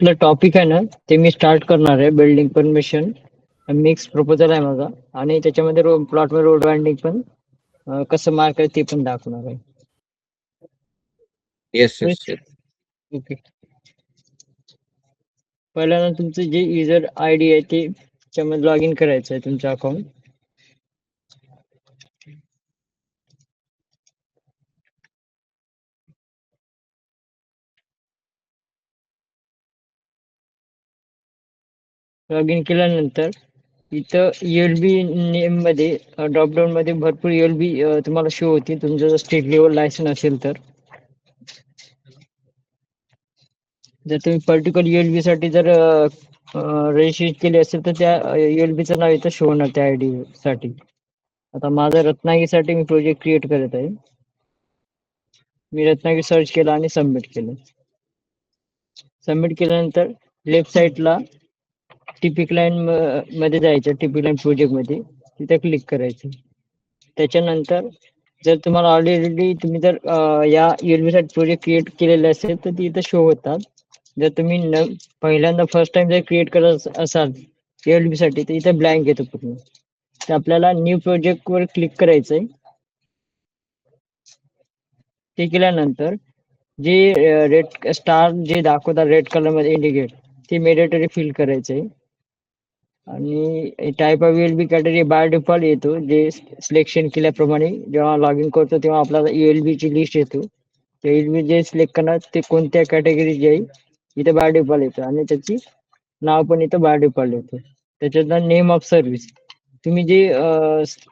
आपलं टॉपिक आहे ना, ते मी स्टार्ट करणार आहे. बिल्डिंग परमिशन मिक्स प्रपोजल आहे माझा आणि त्याच्यामध्ये प्लॉटवर रोड बाइंडिंग पण कसं मार्क आहे ते पण दाखवणार आहे. Yes yes yes. ओके. पहिल्यांदा तुमचं जे युजर आय डी आहे ते त्याच्यामध्ये लॉग इन करायचं आहे तुमचं अकाउंट. लॉग इन केल्यानंतर इथं एल-बी नेम मध्ये ड्रॉपडाऊन मध्ये भरपूर एल-बी तुम्हाला शो होतील. तुमचं जर स्टेट लेवल लायसन असेल तर. जर तुम्ही पर्टिक्युलर एल-बी साठी जर रजिस्ट्रेशन केले असेल तर त्या एल-बीचं नाव इथं शो होणार त्या आयडी साठी. आता माझा रत्नागिरीसाठी मी प्रोजेक्ट क्रिएट करत आहे. मी रत्नागिरी सर्च केलं आणि सबमिट केलं. सबमिट केल्यानंतर लेफ्ट साईडला टिपिक लाईन मध्ये जायचं. टिपिक लाईन प्रोजेक्ट मध्ये तिथे क्लिक करायचं. त्याच्यानंतर जर तुम्हाला ऑलरेडी तुम्ही जर या एल-बी साठी प्रोजेक्ट क्रिएट केलेले असेल तर ती इथं शो होतात. जर तुम्ही पहिल्यांदा फर्स्ट टाइम जर क्रिएट करत असाल एल-बी साठी तर इथे ब्लँक येतो पूर्ण. तर आपल्याला न्यू प्रोजेक्ट वर क्लिक करायचंय. ते केल्यानंतर जे रेड स्टार जे दाखवतात रेड कलर मध्ये इंडिकेट ते मॅन्डेटरी फिल करायचंय. आणि type of L B category by default येतो. जे सिलेक्शन केल्याप्रमाणे जेव्हा लॉग इन करतो तेव्हा आपल्याला एल-बी ची लिस्ट येतो. ते एल-बी जे सिलेक्ट करणार ते कोणत्या कॅटेगरी आहे इथे बाय डिफॉल्ट येतं आणि त्याची नाव पण इथं बाय डिफॉल्ट येतं. त्याच्यात नेम ऑफ सर्व्हिस तुम्ही जे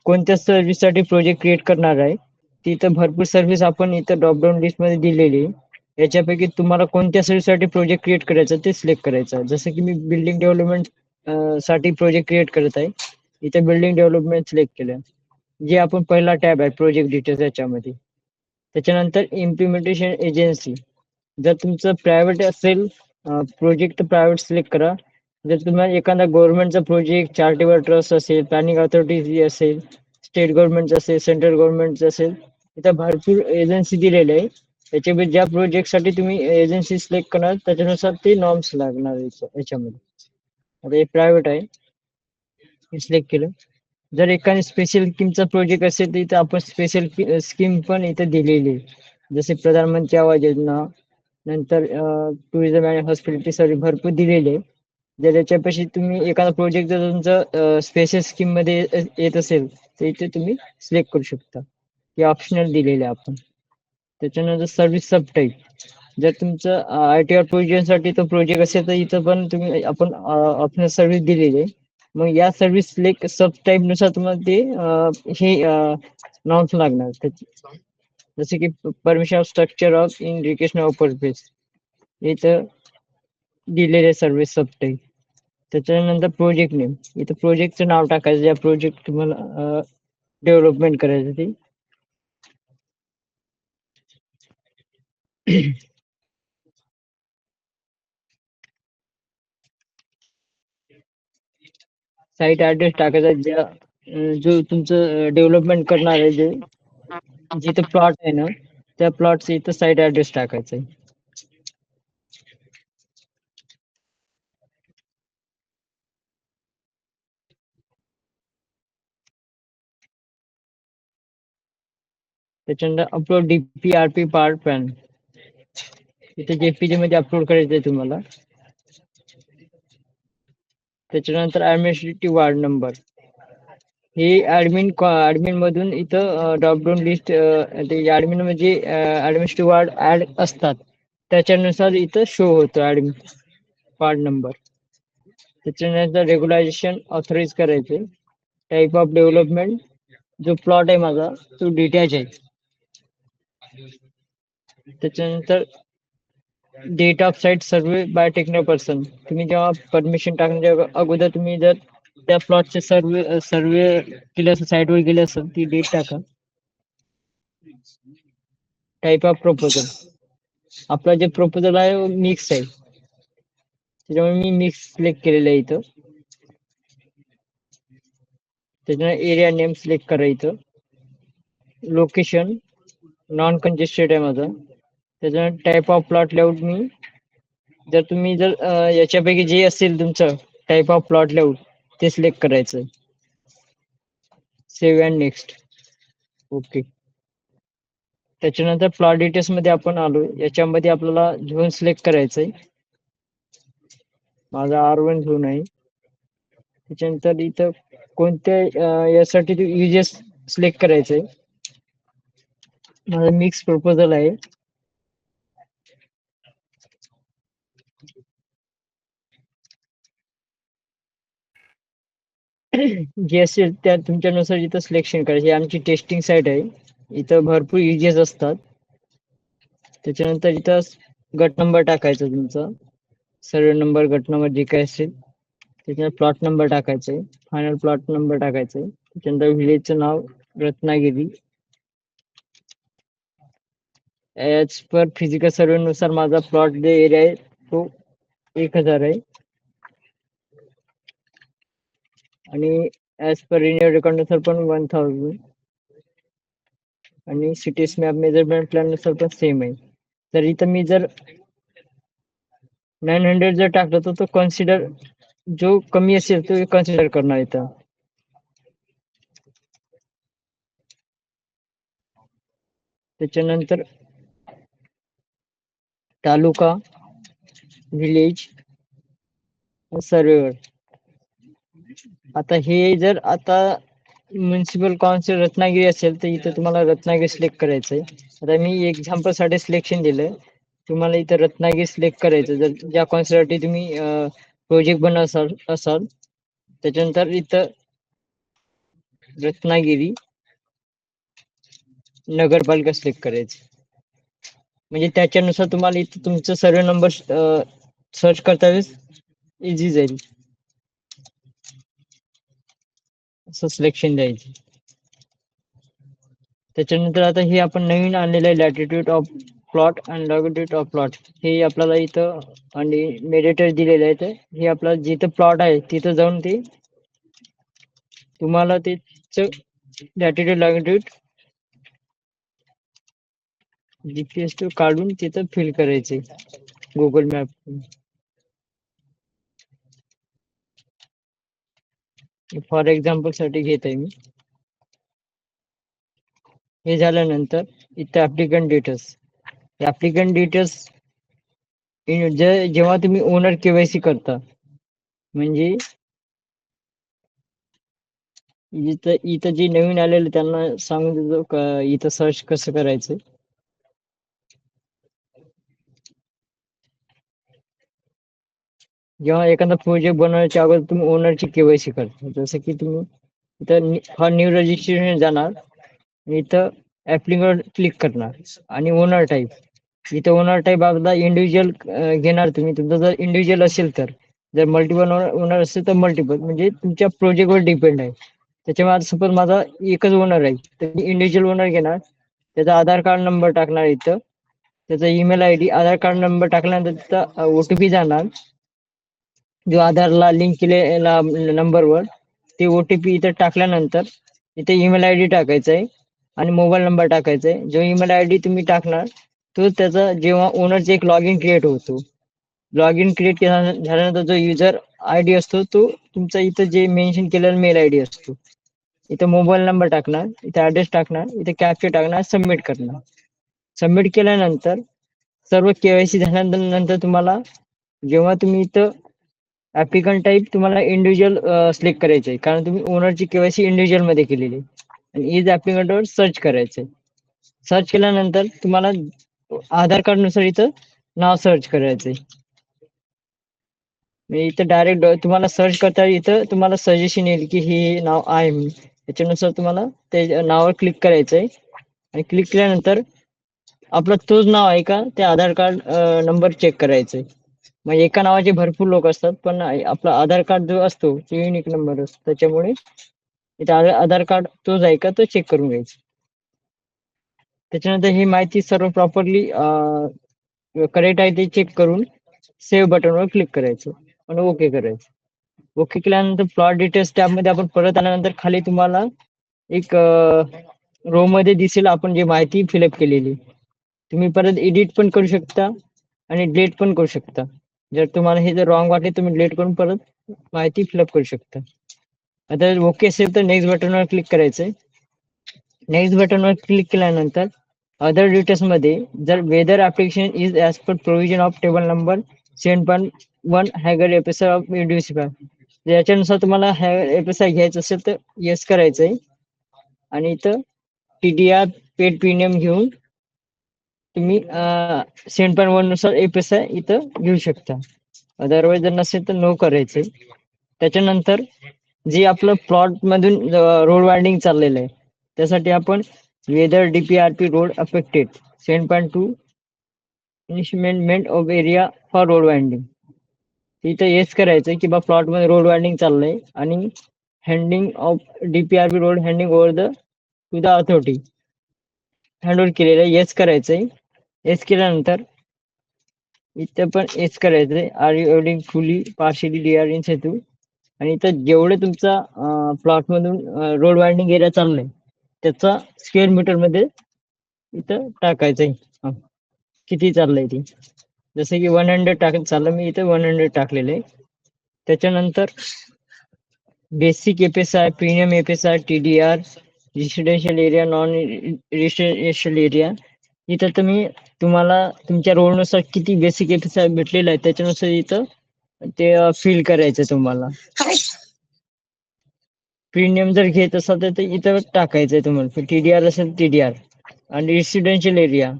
कोणत्या सर्व्हिस साठी प्रोजेक्ट क्रिएट करणार आहे तिथं भरपूर सर्व्हिस आपण इथं ड्रॉपडाऊन लिस्ट मध्ये दिलेली आहे. याच्यापैकी तुम्हाला कोणत्या सर्व्हिस साठी प्रोजेक्ट क्रिएट करायचा ते सिलेक्ट करायचं. जसं की मी बिल्डिंग डेव्हलपमेंट साठी प्रोजेक्ट क्रिएट करत आहे. इथे बिल्डिंग डेव्हलपमेंट सिलेक्ट केलं. जे आपण पहिला टॅब आहे प्रोजेक्ट डिटेल्स याच्यामध्ये. त्याच्यानंतर इम्प्लिमेंटेशन एजन्सी जर तुमचं प्रायव्हेट असेल प्रोजेक्ट तर प्रायव्हेट सिलेक्ट करा. जर तुम्हाला एखादा गव्हर्नमेंटचा प्रोजेक्ट चॅरिटेबल ट्रस्ट असेल प्लॅनिंग अथॉरिटी असेल स्टेट गव्हर्नमेंटचं असेल सेंट्रल गव्हर्नमेंटचं असेल इथं भरपूर एजन्सी दिलेले आहे. त्याच्यामध्ये ज्या प्रोजेक्ट साठी तुम्ही एजन्सी सिलेक्ट करणार त्याच्यानुसार ते नॉर्म्स लागणार याच्यामध्ये. आता हे प्रायव्हेट आहे सिलेक्ट केलं. जर एखादी स्पेशल स्कीमचा प्रोजेक्ट असेल तर इथं आपण स्पेशल स्कीम पण इथं दिलेली आहे. जसे प्रधानमंत्री आवास योजना नंतर टुरिझम अँड हॉस्पिटॅलिटी सर्व्हिस भरपूर दिलेले आहे. जर याच्यापाशी तुम्ही एखादा प्रोजेक्ट जर तुमचं स्पेशल स्कीम मध्ये येत असेल तर इथे तुम्ही सिलेक्ट करू शकता. हे ऑप्शनल दिलेले आपण. त्याच्यानंतर सर्व्हिस सब टाईप जर तुमचं आय-टी-आर प्रोव्हिजन साठी तो प्रोजेक्ट असेल तर इथं पण तुम्ही आपण ऑप्शनल सर्व्हिस दिलेली आहे. मग या सर्व्हिस सिलेक्ट सब टाईप नुसार तुम्हाला ते हे नॉर्म्स लागणार त्याची. जसे की permission of structure of in irrigation of purpose इथं दिलेले सर्व्हिस सब टाईप. त्याच्यानंतर प्रोजेक्ट नेम इथं प्रोजेक्टचं नाव टाकायचं ज्या प्रोजेक्ट तुम्हाला डेव्हलपमेंट करायचं ते. साईट ऍड्रेस टाकायचा ज्या जो तुमचं डेव्हलपमेंट करणार आहे जे जिथं प्लॉट आहे ना त्या प्लॉटचं इथं साईट ऍड्रेस टाकायचा आहे. त्याच्यानंतर अपलोड DP-RP पार्ट पॅन इथे JPG मध्ये अपलोड करायचं आहे तुम्हाला. त्याच्यानंतर ऍडमिनिस्ट्रेटिव्ह वार्ड नंबर हे ऍडमिन मधून इथं ड्रॉपडाऊन लिस्ट ते ऍडमिन म्हणजे ऍडमिनिस्ट्रेटिव्ह वार्ड ऍड असतात त्याच्यानुसार इथं शो होतो ऍडमिन वार्ड नंबर. त्याच्यानंतर रेग्युलायझेशन ऑथराईज करायचे. टाईप ऑफ डेव्हलपमेंट जो प्लॉट आहे माझा तो डिटॅच आहे. त्याच्यानंतर date of site survey by technical person तुम्ही जेव्हा परमिशन टाकण्याच्या अगोदर तुम्ही जर त्या प्लॉटचे सर्वे केले असेल साईटवर गेले असेल ती डेट टाका. टाईप ऑफ प्रपोजल आपला जे प्रपोजल आहे मिक्स आहे त्याच्यामुळे मी मिक्स सिलेक्ट केलेलं आहे इथं. त्याच्यानंतर एरिया नेम सिलेक्ट करायचं. लोकेशन नॉन कंजेस्टेड आहे माझं. त्याच्यानंतर टाईप ऑफ प्लॉट लेआउट मी जर याच्यापैकी जे असेल तुमचं टाईप ऑफ प्लॉट लेआउट ते सिलेक्ट करायचं. Save and next. ओके. त्याच्यानंतर प्लॉट डिटेल्स मध्ये आपण आलो. याच्यामध्ये आपल्याला झोन सिलेक्ट करायचंय. माझा R1 झोन आहे. त्याच्यानंतर इथं कोणत्या यासाठी युजेस सिलेक्ट करायचंय. माझा मिक्स प्रपोजल आहे. जे असेल त्या तुमच्यानुसार इथं सिलेक्शन करायचे. आमची टेस्टिंग साईट आहे. इथं भरपूर युजेस असतात. त्याच्यानंतर इथं गट नंबर टाकायचा तुमचा, सर्वे नंबर, गट नंबर जे काय असेल. त्याच्यानंतर प्लॉट नंबर टाकायचंय, फायनल प्लॉट नंबर टाकायचंय. त्याच्यानंतर व्हिलेजचं नाव Ratnagiri. As per physical survey नुसार माझा प्लॉट जे एरिया आहे तो 1000 आहे. आणि ऍज पर रिन्यू रेकॉर्ड नुसार पण 1000. आणि सिटी मॅप मेजरमेंट प्लॅन नुसार पण सेम आहे. तर इथं मी जर 900 जर टाकलं तर तो कन्सिडर, जो कमी असेल तो कन्सिडर करणार इथं. त्याच्यानंतर तालुका, विलेज, सर्वेवर. आता म्युन्सिपल काउन्सिल रत्नागिरी असेल तर इथं तुम्हाला रत्नागिरी सिलेक्ट करायचंय. आता मी एक्झाम्पल साठी सिलेक्शन दिलंय. तुम्हाला इथं रत्नागिरी सिलेक्ट करायचं जर ज्या काउन्सिलसाठी तुम्ही प्रोजेक्ट बनवत असाल. त्याच्यानंतर इथं रत्नागिरी नगरपालिका सिलेक्ट करायची. म्हणजे त्याच्यानुसार तुम्हाला इथं तुमचं सर्वे नंबर सर्च करता वेळेस इझी जाईल. असं सिलेक्शन द्यायचं. त्याच्यानंतर आता हे आपण नवीन आणलेलं आहे लॅटिट्यूड ऑफ प्लॉट आणि लॉंगिट्यूड ऑफ प्लॉट. हे आपल्याला इथं आणि मेडिटर दिलेलं आहे. तर हे आपला जिथं प्लॉट आहे तिथं जाऊन ते तुम्हाला ते लॅटिट्यूड लॉंगिट्यूड जीपीएस टू काढून तिथं फिल करायचे गुगल मॅप. फॉर एक्झाम्पल साठी घेत आहे मी. हे झाल्यानंतर इथं ऍप्लिकंट डिटेल्स जेव्हा तुम्ही ओनर केवायसी करता, म्हणजे इथं जे नवीन आलेले त्यांना सांगून देतो का इथं सर्च कसं करायचं. जेव्हा एखादा प्रोजेक्ट बनवायच्या अगोदर तुम्ही ओनरची केवायसी करता, जसं की तुम्ही इथं हा न्यू रजिस्ट्रेशन जाणार. इथं ऍप्लिकंट क्लिक करणार आणि ओनर टाईप. इथं ओनर टाईप आपला इंडिव्हिज्युअल घेणार तुम्ही. तुमचं जर इंडिव्हिज्युअल असेल तर, जर मल्टिपल ओनर असेल तर मल्टिपल, म्हणजे तुमच्या प्रोजेक्टवर डिपेंड आहे. त्याच्यामुळे आता सपोज माझा एकच ओनर आहे तर मी इंडिव्हिज्युअल ओनर घेणार. त्याचा आधार कार्ड नंबर टाकणार इथं, त्याचा ईमेल आयडी, आधार कार्ड नंबर टाकल्यानंतर तिथं ओटीपी जाणार जो आधारला लिंक केलेला नंबरवर. ते ओटीपी इथं टाकल्यानंतर इथे ईमेल आयडी टाकायचा आहे आणि मोबाईल नंबर टाकायचा आहे. जो ईमेल आयडी तुम्ही टाकणार तो त्याचा जेव्हा ओनरचा एक लॉग इन क्रिएट होतो, लॉग इन क्रिएट झाल्यानंतर जो युजर आयडी असतो तो तुमचा इथं जे मेन्शन केलेला मेल आयडी असतो. इथं मोबाईल नंबर टाकणार, इथे ऍड्रेस टाकणार, इथे कॅप्चा टाकणार, सबमिट करणार. सबमिट केल्यानंतर सर्व केवायसी झाल्यानंतर तुम्हाला जेव्हा तुम्ही इथं ऍप्लिकंट टाईप तुम्हाला इंडिव्हिज्युअल सिलेक्ट करायचे आहे, कारण तुम्ही ओनरची केवायसी इंडिव्हिज्युअल मध्ये केलेली आहे. आणि इज ऍप्लिकंटवर सर्च करायचंय. सर्च केल्यानंतर तुम्हाला आधार कार्ड नुसार इथं नाव सर्च करायचंय. इथं डायरेक्ट तुम्हाला सर्च करता इथं तुम्हाला सजेशन येईल की हे नाव आहे म्हणून. त्याच्यानुसार तुम्हाला ते नावावर क्लिक करायचंय. आणि क्लिक केल्यानंतर आपलं तोच नाव आहे का ते आधार कार्ड नंबर चेक करायचंय. म्हणजे एका नावाचे भरपूर लोक असतात, पण आपला आधार कार्ड जो असतो तो युनिक नंबर असतो. त्याच्यामुळे इथे आधार कार्ड तोच आहे का तो चेक करून घ्यायचं. त्याच्यानंतर ही माहिती सर्व प्रॉपरली करेक्ट आहे ते चेक करून सेव्ह बटनवर क्लिक करायचं आणि ओके करायचं. ओके केल्यानंतर प्लॉट डिटेल्स टॅबमध्ये आपण परत आल्यानंतर खाली तुम्हाला एक रो मध्ये दिसेल आपण जी माहिती फिलअप केलेली. तुम्ही परत एडिट पण करू शकता आणि डिलीट पण करू शकता. जर तुम्हाला हे जर रॉंग वाटले तुम्ही डिलीट करून परत माहिती फिलअप करू शकता. आता ओके असेल तर नेक्स्ट बटनवर क्लिक करायचंय. नेक्स्ट बटनवर क्लिक केल्यानंतर अदर डिटेल्स मध्ये जर whether application is as per provision of table number 7.1 हॅगर एपिसोड ऑफ इंडिव्हिज्युअल, याच्यानुसार तुम्हाला एपिसोड घ्यायचं असेल तर येस करायचंय आणि इथं TDR पेड प्रीमियम घेऊन तुम्ही 7.1 नुसार एपिसोड इथं घेऊ शकता. अदरवाईज जर नसेल तर नो करायचंय. त्याच्यानंतर जे आपलं प्लॉट मधून रोड वाइंडिंग चाललेलं आहे त्यासाठी आपण वेदर DPRP रोड अफेक्टेड 7.2 इनिशियमेंट of area for road winding, इथं येस करायचंय की बा प्लॉट मध्ये रोड वाइंडिंग चाललंय आणि handing of DPRP road handing over the to the authority hand केलेलं आहे. येस करायचंय. येस केल्यानंतर इथं पण येस करायचंय. आर यू एवडिंग फुली पार्शियली DR इन सेतू, आणि इथं जेवढे तुमचा प्लॉट मधून रोड वाइंडिंग एरिया चाललाय त्याचा स्क्वेअर मीटर मध्ये इथं टाकायचंय. किती चाललंय ते, जसं की 100 चाललं, मी इथं 100 टाकलेलं आहे. त्याच्यानंतर basic APSI, premium APSI, TDR, residential area, non residential area, इथं तुम्हाला तुमच्या रोडनुसार किती बेसिक एपीएसआय भेटलेला आहे त्याच्यानुसार इथं ते फिल करायचं तुम्हाला. प्रीमियम जर घेत असाल तर ते इथं टाकायचंय तुम्हाला. TDR असेल TDR. आणि रेसिडेन्शियल एरिया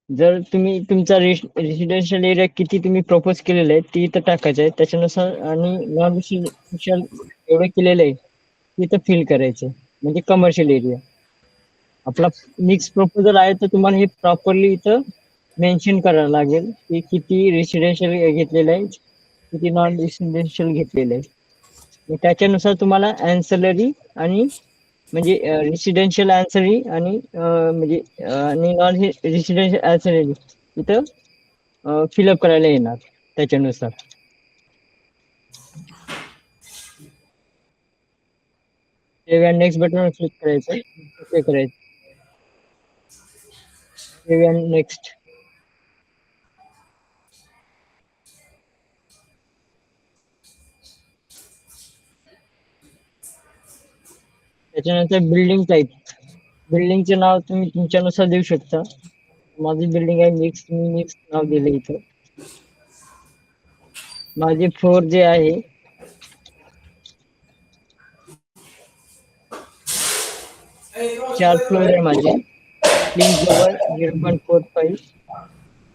जर तुम्ही तुमचा रेसिडेन्शियल एरिया किती तुम्ही प्रपोज केलेलं आहे ते इथं टाकायचं आहे त्याच्यानुसार. आणि नॉन रेसिडेन्शियल एवढं केलेलं आहे तिथं फिल करायचं, म्हणजे कमर्शियल एरिया. आपला मिक्स प्रपोजल आहे तर तुम्हाला हे प्रॉपरली इथं मेन्शन करावं लागेल की किती रेसिडेन्शियल घेतलेलं आहे, किती नॉन रेसिडेन्शियल घेतलेलं आहे. त्याच्यानुसार तुम्हाला अँसलरी आणि म्हणजे रेसिडेन्शियल अँसलरी आणि म्हणजे आणि नॉन रेसिडेन्शियल अँसलरी इथं फिलअप करायला येणार त्याच्यानुसार. नेक्स्ट बटनवर क्लिक करायचं. ओके करायचं. नेक्स्ट. त्याच्यानंतर बिल्डिंग टाईप, बिल्डिंगचे नाव तुम्ही तुमच्यानुसार देऊ शकता. माझी बिल्डिंग आहे मिक्स, मी मिक्स नाव दिलं इथं. माझे फ्लोर जे आहे 4 फ्लोर आहे माझे. क्लीन जवळ 0.45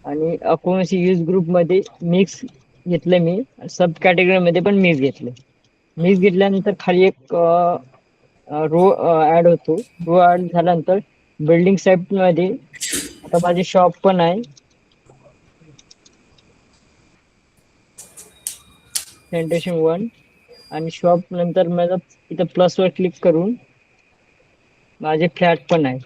आणि अकोणशी यूज ग्रुप मध्ये मिक्स घेतलं मी. सब कॅटेगरी मध्ये पण मिक्स घेतलं. मिक्स घेतल्यानंतर खाली एक रो ऍड होतो. रो ऍड झाल्यानंतर बिल्डिंग साईड मध्ये आता माझे शॉप पण आहे सेंटेशन 1, आणि शॉप नंतर माझं इथं प्लस वर क्लिक करून माझे फ्लॅट पण आहे.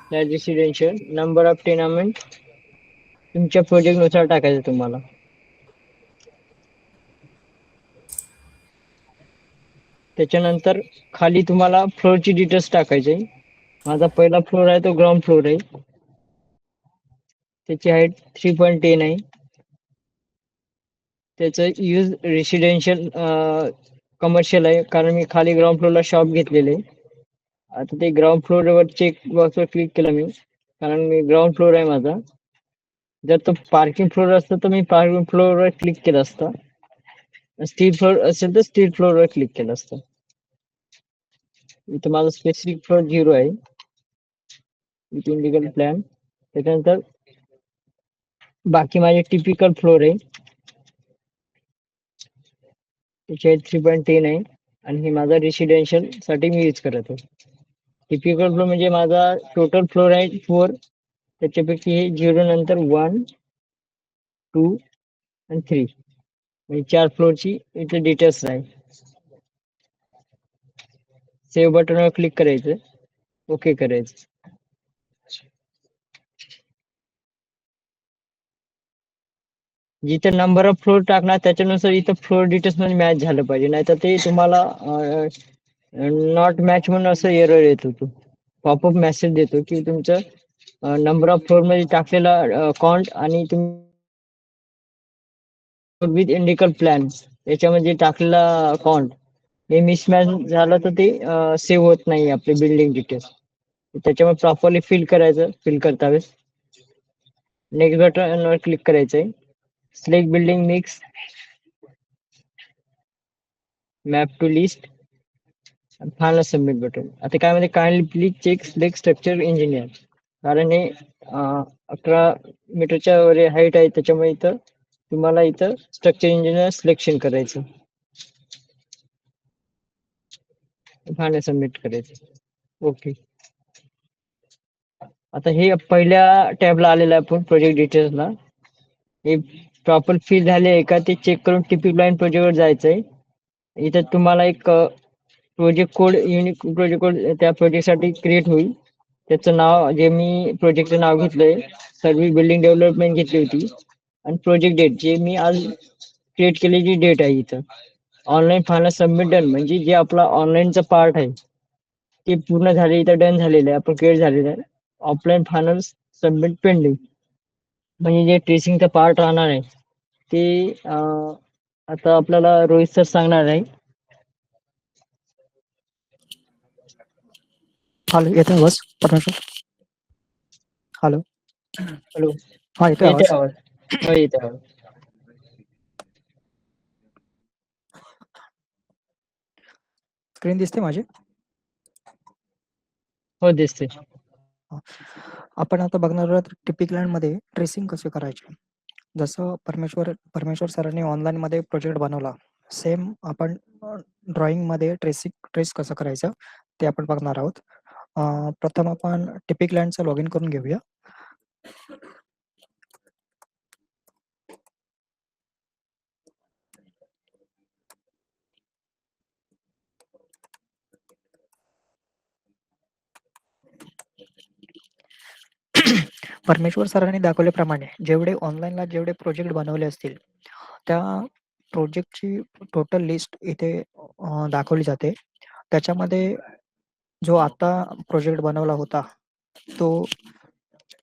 Flat residential number of tenement तुमच्या प्रोजेक्ट नुसार टाकायचं तुम्हाला. त्याच्यानंतर खाली तुम्हाला फ्लोअरची डिटेल्स टाकायचे. माझा पहिला फ्लोअर आहे तो ग्राउंड फ्लोअर आहे. त्याची हाईट 3.10 आहे. त्याचं यूज रेसिडेन्शियल कमर्शियल आहे, कारण मी खाली ग्राउंड फ्लोअरला शॉप घेतलेले. आता ते ग्राउंड फ्लोअरवर चेक बॉक्सवर क्लिक केलं मी, कारण मी ग्राउंड फ्लोअर आहे माझा. जर तो पार्किंग फ्लोअर असतं तर मी पार्किंग फ्लोअरवर क्लिक केलं असतं. स्ट्रीट फ्लोअर असेल तर स्ट्रीट फ्लोअरवर क्लिक केलं असतं. इथं माझा स्पेसिफिक फ्लोअर 0 आहे. इथे इंडिकल प्लॅन. त्याच्यानंतर बाकी माझे टिपिकल फ्लोअर आहे, त्याची 3.10 आहे आणि हे माझा रेसिडेन्शियल साठी मी यूज करत आहे. टिपिकल फ्लोअर म्हणजे माझा टोटल फ्लोअर आहे 4, त्याच्यापैकी हे 0 नंतर 1, 2 आणि 3 म्हणजे 4 फ्लोअरची इथे डिटेल्स आहे. सेव्ह बटनवर क्लिक करायचं. ओके करायचं. जिथे नंबर ऑफ फ्लोअर टाकणार त्याच्यानुसार इथं फ्लोअर डिटेल्स मध्ये मॅच झालं पाहिजे, नाहीतर ते तुम्हाला नॉट मॅच म्हणून असं एरर येत होतो. पॉपअप मेसेज देतो की तुमचं नंबर ऑफ फ्लोर मध्ये टाकलेला काउंट आणि तुम्ही विथ इंडिकल प्लॅन याच्यामध्ये टाकलेला काउंट हे मिसमॅच झालं तर ते सेव्ह होत नाही आपले बिल्डिंग डिटेल्स. त्याच्यामुळे प्रॉपरली फिल करायचं. फिल करता वेळेस नेक्स्ट बटनवर क्लिक करायचंय. Select building mix map to list final submit button. आता काय म्हणजे kindly please check select structure engineer, कारण हे 11 मीटरच्या वर हाईट आहे त्याच्यामुळे इथं तुम्हाला इथं स्ट्रक्चर इंजिनियर सिलेक्शन करायचं. फायनल सबमिट करायचं. ओके. आता हे पहिल्या टॅबला आलेलं आहे आपण प्रोजेक्ट डिटेल्सला. हे प्रॉपर फिल झाले आहे का ते चेक करून टिपिक लाईन प्रोजेक्टवर जायचंय. इथं तुम्हाला एक project code unique project code त्या प्रोजेक्टसाठी क्रिएट होईल. त्याचं नाव जे मी प्रोजेक्टचं नाव घेतलंय सर्व्हिस बिल्डिंग डेव्हलपमेंट घेतली होती आणि प्रोजेक्ट डेट जे मी आज क्रिएट केलेली डेट आहे इथं. ऑनलाईन फायनल सबमिट डन म्हणजे जे आपला ऑनलाईनचा पार्ट आहे ते पूर्ण झाले, इथं डन झालेलं आहे, आपण क्रिएट झालेलं आहे. ऑफलाईन फायनल सबमिट पेंडिंग म्हणजे जे ट्रेसिंगचा पार्ट राहणार आहे ते आता आपल्याला रोहित सर सांगणार आहे. हॅलो, येतोय आवाज परमेश्वर? हॅलो. हॅलो. हा, येतोय येते आवाज. आवाज. हो येते आवाज. स्क्रीन दिसते माझी? हो दिसते. आपण आता बघणार आहोत टिपिक लाईन मध्ये ट्रेसिंग कसे करायचे. जसं परमेश्वर सरांनी ऑनलाईन मध्ये प्रोजेक्ट बनवला, सेम आपण ड्रॉइंग मध्ये ट्रेस कसं करायचं ते आपण बघणार आहोत. प्रथम आपण टिपिक लाईनचं लॉग इन करून घेऊया. परमेश्वर सरांनी दाखवल्याप्रमाणे जेवढे जेवढे प्रोजेक्ट बनवले असतील त्या प्रोजेक्टची टोटल लिस्ट इथे दाखवली जाते. त्याच्यामध्ये जो आता प्रोजेक्ट बनवला होता तो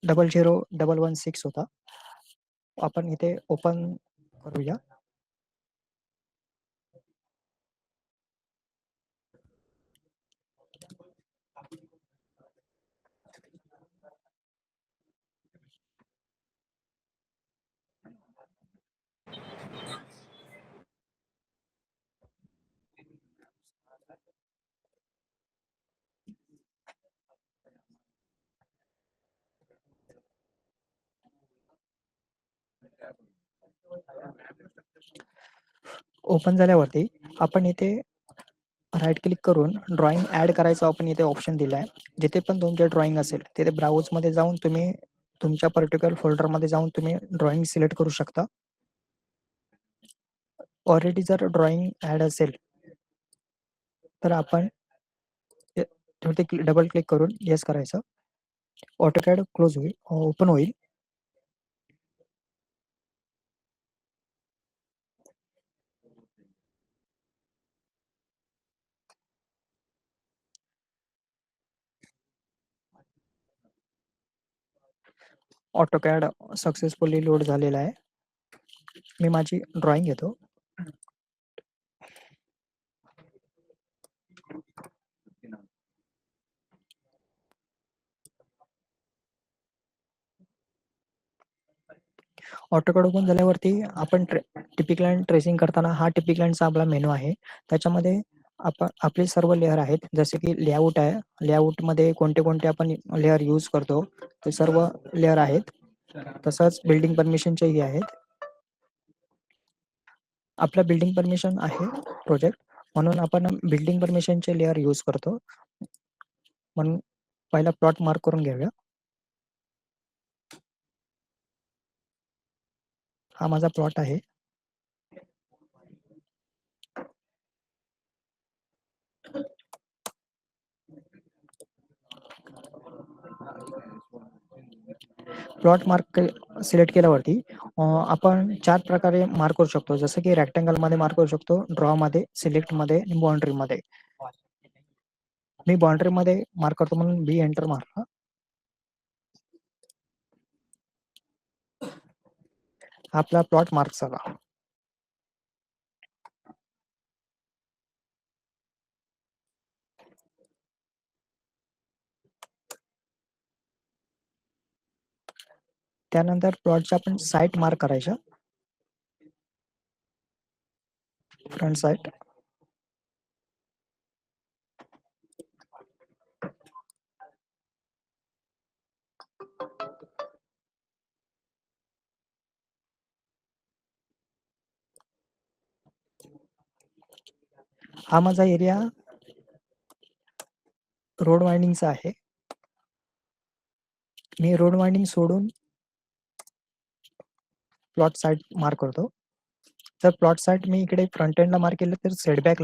00116 होता. आपण इथे ओपन करूया. ओपन झाल्यावरती आपण इथे राईट क्लिक करून ड्रॉइंग ऍड करायचं आपण इथे ऑप्शन दिलाय. जिथे पण तुमचे ड्रॉइंग असेल तिथे ब्राउज मध्ये जाऊन तुम्ही तुमच्या पर्टिक्युलर फोल्डर मध्ये जाऊन तुम्ही ड्रॉइंग सिलेक्ट करू शकता. ऑलरेडी जर ड्रॉइंग ऍड असेल तर आपण डबल क्लिक करून येस करायचं. ऑटोकॅड क्लोज होईल, ओपन होईल. ऑटोकॅड सक्सेसफुली लोड झालेला आहे. मी माझी ड्रॉइंग घेतो. ऑटोकॅड ओपन झाल्यावरती आपण टिपिक लाईन ट्रेसिंग करताना हा टिपिक लाईनचा आपला मेनू आहे. त्याच्यामध्ये आपण आपले सर्व लेअर आहेत. जसे की लेआउट आहे, लेआउट मध्ये कोणते कोणते आपण लेअर यूज करतो ते सर्व लेअर आहेत. तसंच बिल्डिंग परमिशनचेही आहेत. आपला बिल्डिंग परमिशन आहे प्रोजेक्ट, म्हणून आपण बिल्डिंग परमिशनचे लेअर यूज करतो. म्हणून पहिला प्लॉट मार्क करून घेऊया. हा माझा प्लॉट आहे. प्लॉट मार्क सिलेक्ट केल्यावरती आपण 4 प्रकारे मार्क करू शकतो. जसं की रेक्टँगल मध्ये मार्क करू शकतो, ड्रॉ मध्ये, सिलेक्ट मध्ये आणि बाउंड्री मध्ये. मी बाउंड्रीमध्ये मार्क करतो म्हणून बी एंटर मारला. आपला प्लॉट मार्क झाला. त्यानंतर प्लॉटच्या आपण साईट मार्क करायच्या. Front site. हा माझा एरिया रोड वाइंडिंगचा आहे. मी रोड वाइंडिंग सोडून प्लॉट साईट मार्क करतो. तर प्लॉट साईट मी इकडे फ्रंट एंडला मार्क केलं तर सेटबॅक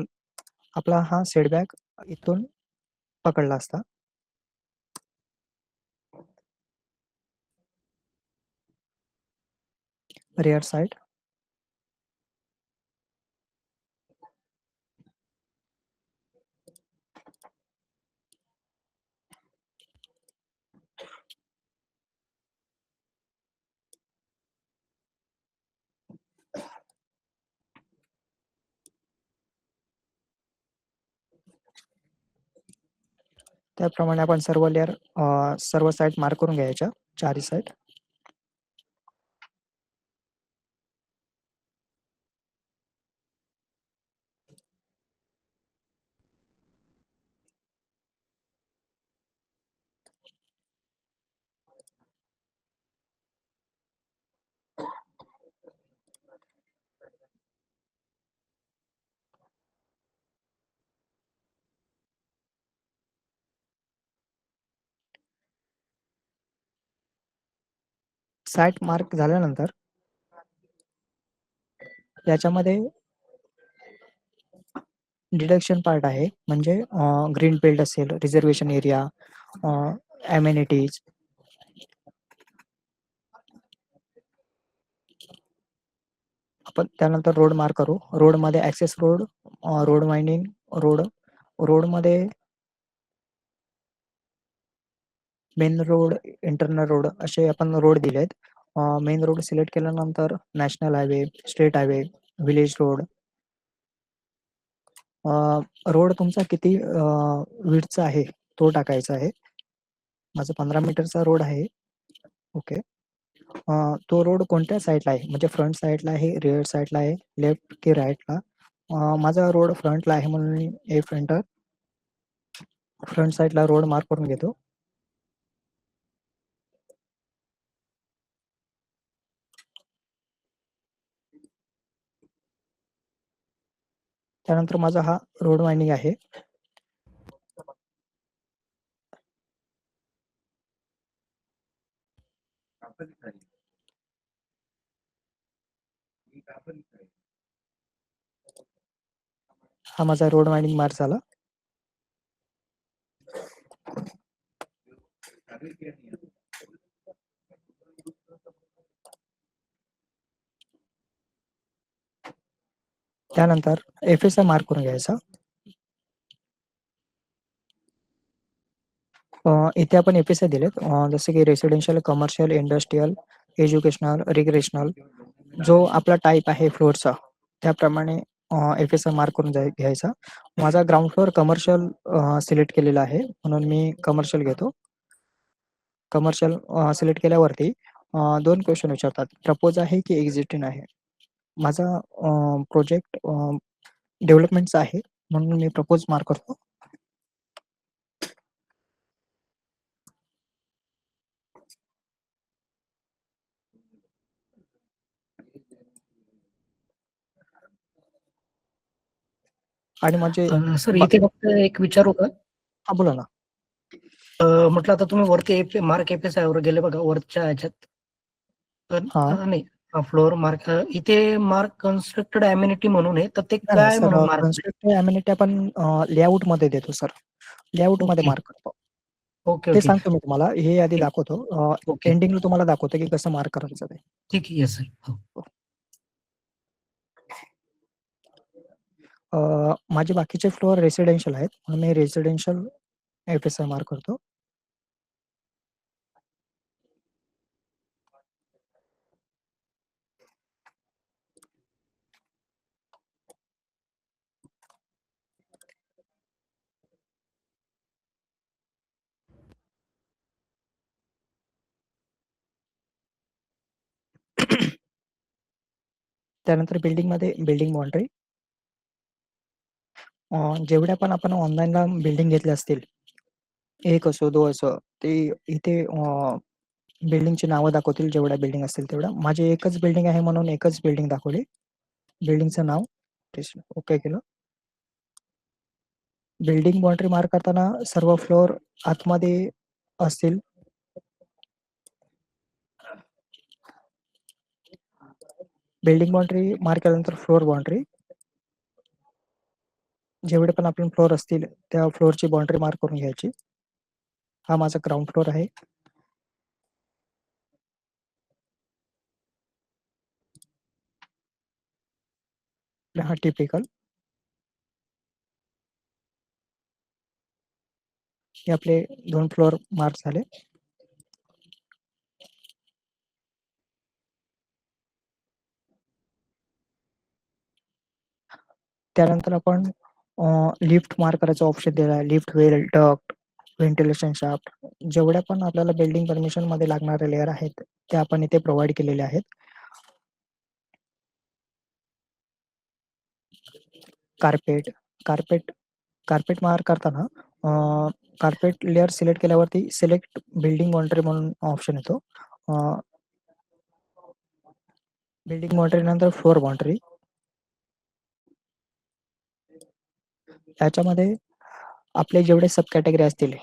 आपला हा सेटबॅक इथून पकडला असता. Rear side. त्याप्रमाणे आपण सर्व लेअर सर्व साईट मार्क करून घ्यायच्या, चारही साईट. साईट मार्क झाल्यानंतर याच्यामध्ये डिडक्शन पार्ट आहे, म्हणजे ग्रीन बेल्ट असेल, रिझर्वेशन एरिया, अमेनिटीज. आपण त्यानंतर रोड मार्क करू. रोडमध्ये access road, road winding road, रोडमध्ये मेन रोड, इंटरनल रोड असे आपण रोड दिलेत. मेन रोड सिलेक्ट केल्यानंतर national highway, state highway, village road. Road तुमचा किती विड्थचा आहे तो टाकायचा आहे. माझा 15 मीटरचा रोड आहे. ओके. तो रोड कोणत्या साईडला आहे, म्हणजे फ्रंट साईडला आहे, रिअर साईडला आहे, लेफ्ट की राईटला? माझा रोड फ्रंटला आहे म्हणून मी एफ एंटर फ्रंट साईडला रोड मार्क करून घेतो. त्यानंतर माझा हा रोड वाइंडिंग आहे. हा माझा रोड वाइंडिंग मार्क झाला. त्यानंतर FSI मार्क करून घ्यायचा. इथे आपण FSI दिलेत, जसे की residential, commercial, industrial, educational, recreational. जो आपला टाईप आहे फ्लोअरचा त्याप्रमाणे FSI मार्क करून घ्यायचा. माझा ग्राउंड फ्लोअर कमर्शियल सिलेक्ट केलेला आहे म्हणून मी कमर्शियल घेतो. कमर्शियल सिलेक्ट केल्यावरती 2 क्वेश्चन विचारतात, प्रपोज आहे की एक्झिस्टिंग आहे. माझा प्रोजेक्ट डेव्हलपमेंटचा आहे म्हणून मी प्रपोज मार्क करतो. आणि माझे सर इथे फक्त एक विचारू का? हा बोला ना. म्हटलं आता तुम्ही वरती मार्क FSI वर गेले बघा, वरच्या ह्याच्यात नाही फ्लोअर मार्क, इथे मार्क कन्स्ट्रक्टेड अम्युनिटी म्हणून आहे, तर ते काय म्हणून मार्क? कन्स्ट्रक्टेड अम्युनिटी आपण लेआउट मध्ये देतो सर. लेआउट मध्ये मार्क करतो. ओके ते सांगतो मी तुम्हाला, हे आधी दाखवतो. ओके. एंडिंगला तुम्हाला दाखवतो की कसं मार्क करायचं ते. ठीक आहे सर. माझे बाकीचे फ्लोअर रेसिडेन्शियल आहेत म्हणून मी रेसिडेन्शियल FSI मार्क करतो. त्यानंतर बिल्डिंगमध्ये बिल्डिंग बाउंड्री, जेवढ्या पण आपण ऑनलाईनला बिल्डिंग घेतल्या असतील, 1 असो 2 असो, ते इथे बिल्डिंगची नावं दाखवतील. जेवढ्या बिल्डिंग असतील तेवढ्या. माझी एकच बिल्डिंग आहे म्हणून एकच बिल्डिंग दाखवली. बिल्डिंगचं नाव ओके केलं. बिल्डिंग बाउंड्री मार्क करताना सर्व फ्लोअर आतमध्ये असतील. बिल्डिंग बाउंड्री मार्क केल्यानंतर फ्लोअर बाउंड्री, जेवढे पण आपले फ्लोअर असतील त्या फ्लोअरची बाउंड्री मार्क करून घ्यायची. हा माझा ग्राउंड फ्लोअर आहे. हा टिपिकल. हे आपले 2 फ्लोअर मार्क झाले. त्यानंतर आपण लिफ्ट मार्क करायचा ऑप्शन दिला आहे. लिफ्ट, वेल, डक्ट, व्हेंटिलेशन शाफ्ट, जेवढ्या पण आपल्याला बिल्डिंग परमिशन मध्ये लागणारे लेअर आहेत ते आपण इथे प्रोव्हाइड केलेले आहेत. कार्पेट कार्पेट कार्पेट मार्क करताना कार्पेट लेअर सिलेक्ट केल्यावरती सिलेक्ट बिल्डिंग बाउंड्री म्हणून ऑप्शन येतो. बिल्डिंग बाउंड्री नंतर फ्लोअर बाउंड्री. याच्यामध्ये आपले जेवढे सब कॅटेगरी असतील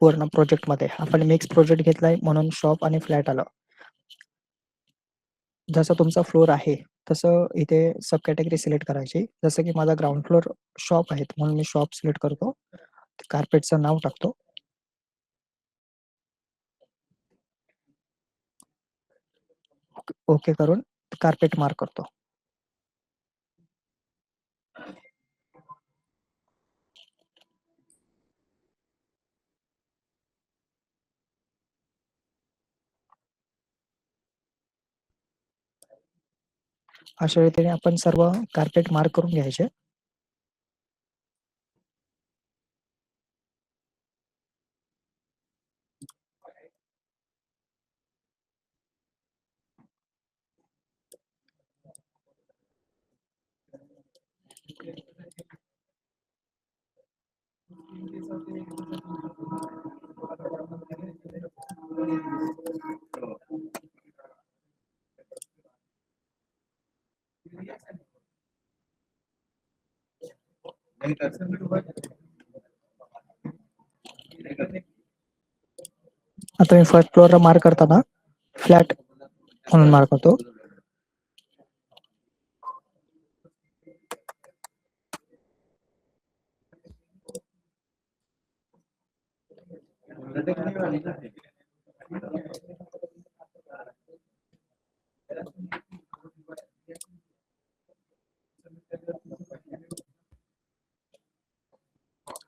पूर्ण प्रोजेक्टमध्ये, आपण मिक्स प्रोजेक्ट घेतलाय म्हणून शॉप आणि फ्लॅट आलं. जसं तुमचा फ्लोअर आहे तसं इथे सब कॅटेगरी सिलेक्ट करायची. जसं की माझा ग्राउंड फ्लोअर शॉप आहेत म्हणून मी शॉप सिलेक्ट करतो. कार्पेटचं नाव टाकतो. ओके करून कार्पेट मार्क करतो. अशा रीतीने आपण सर्व कार्पेट मार्क करून घ्यायचे. आता मी फर्स्ट फ्लोअरला मार्क करताना फ्लॅट म्हणून मार्क करतो.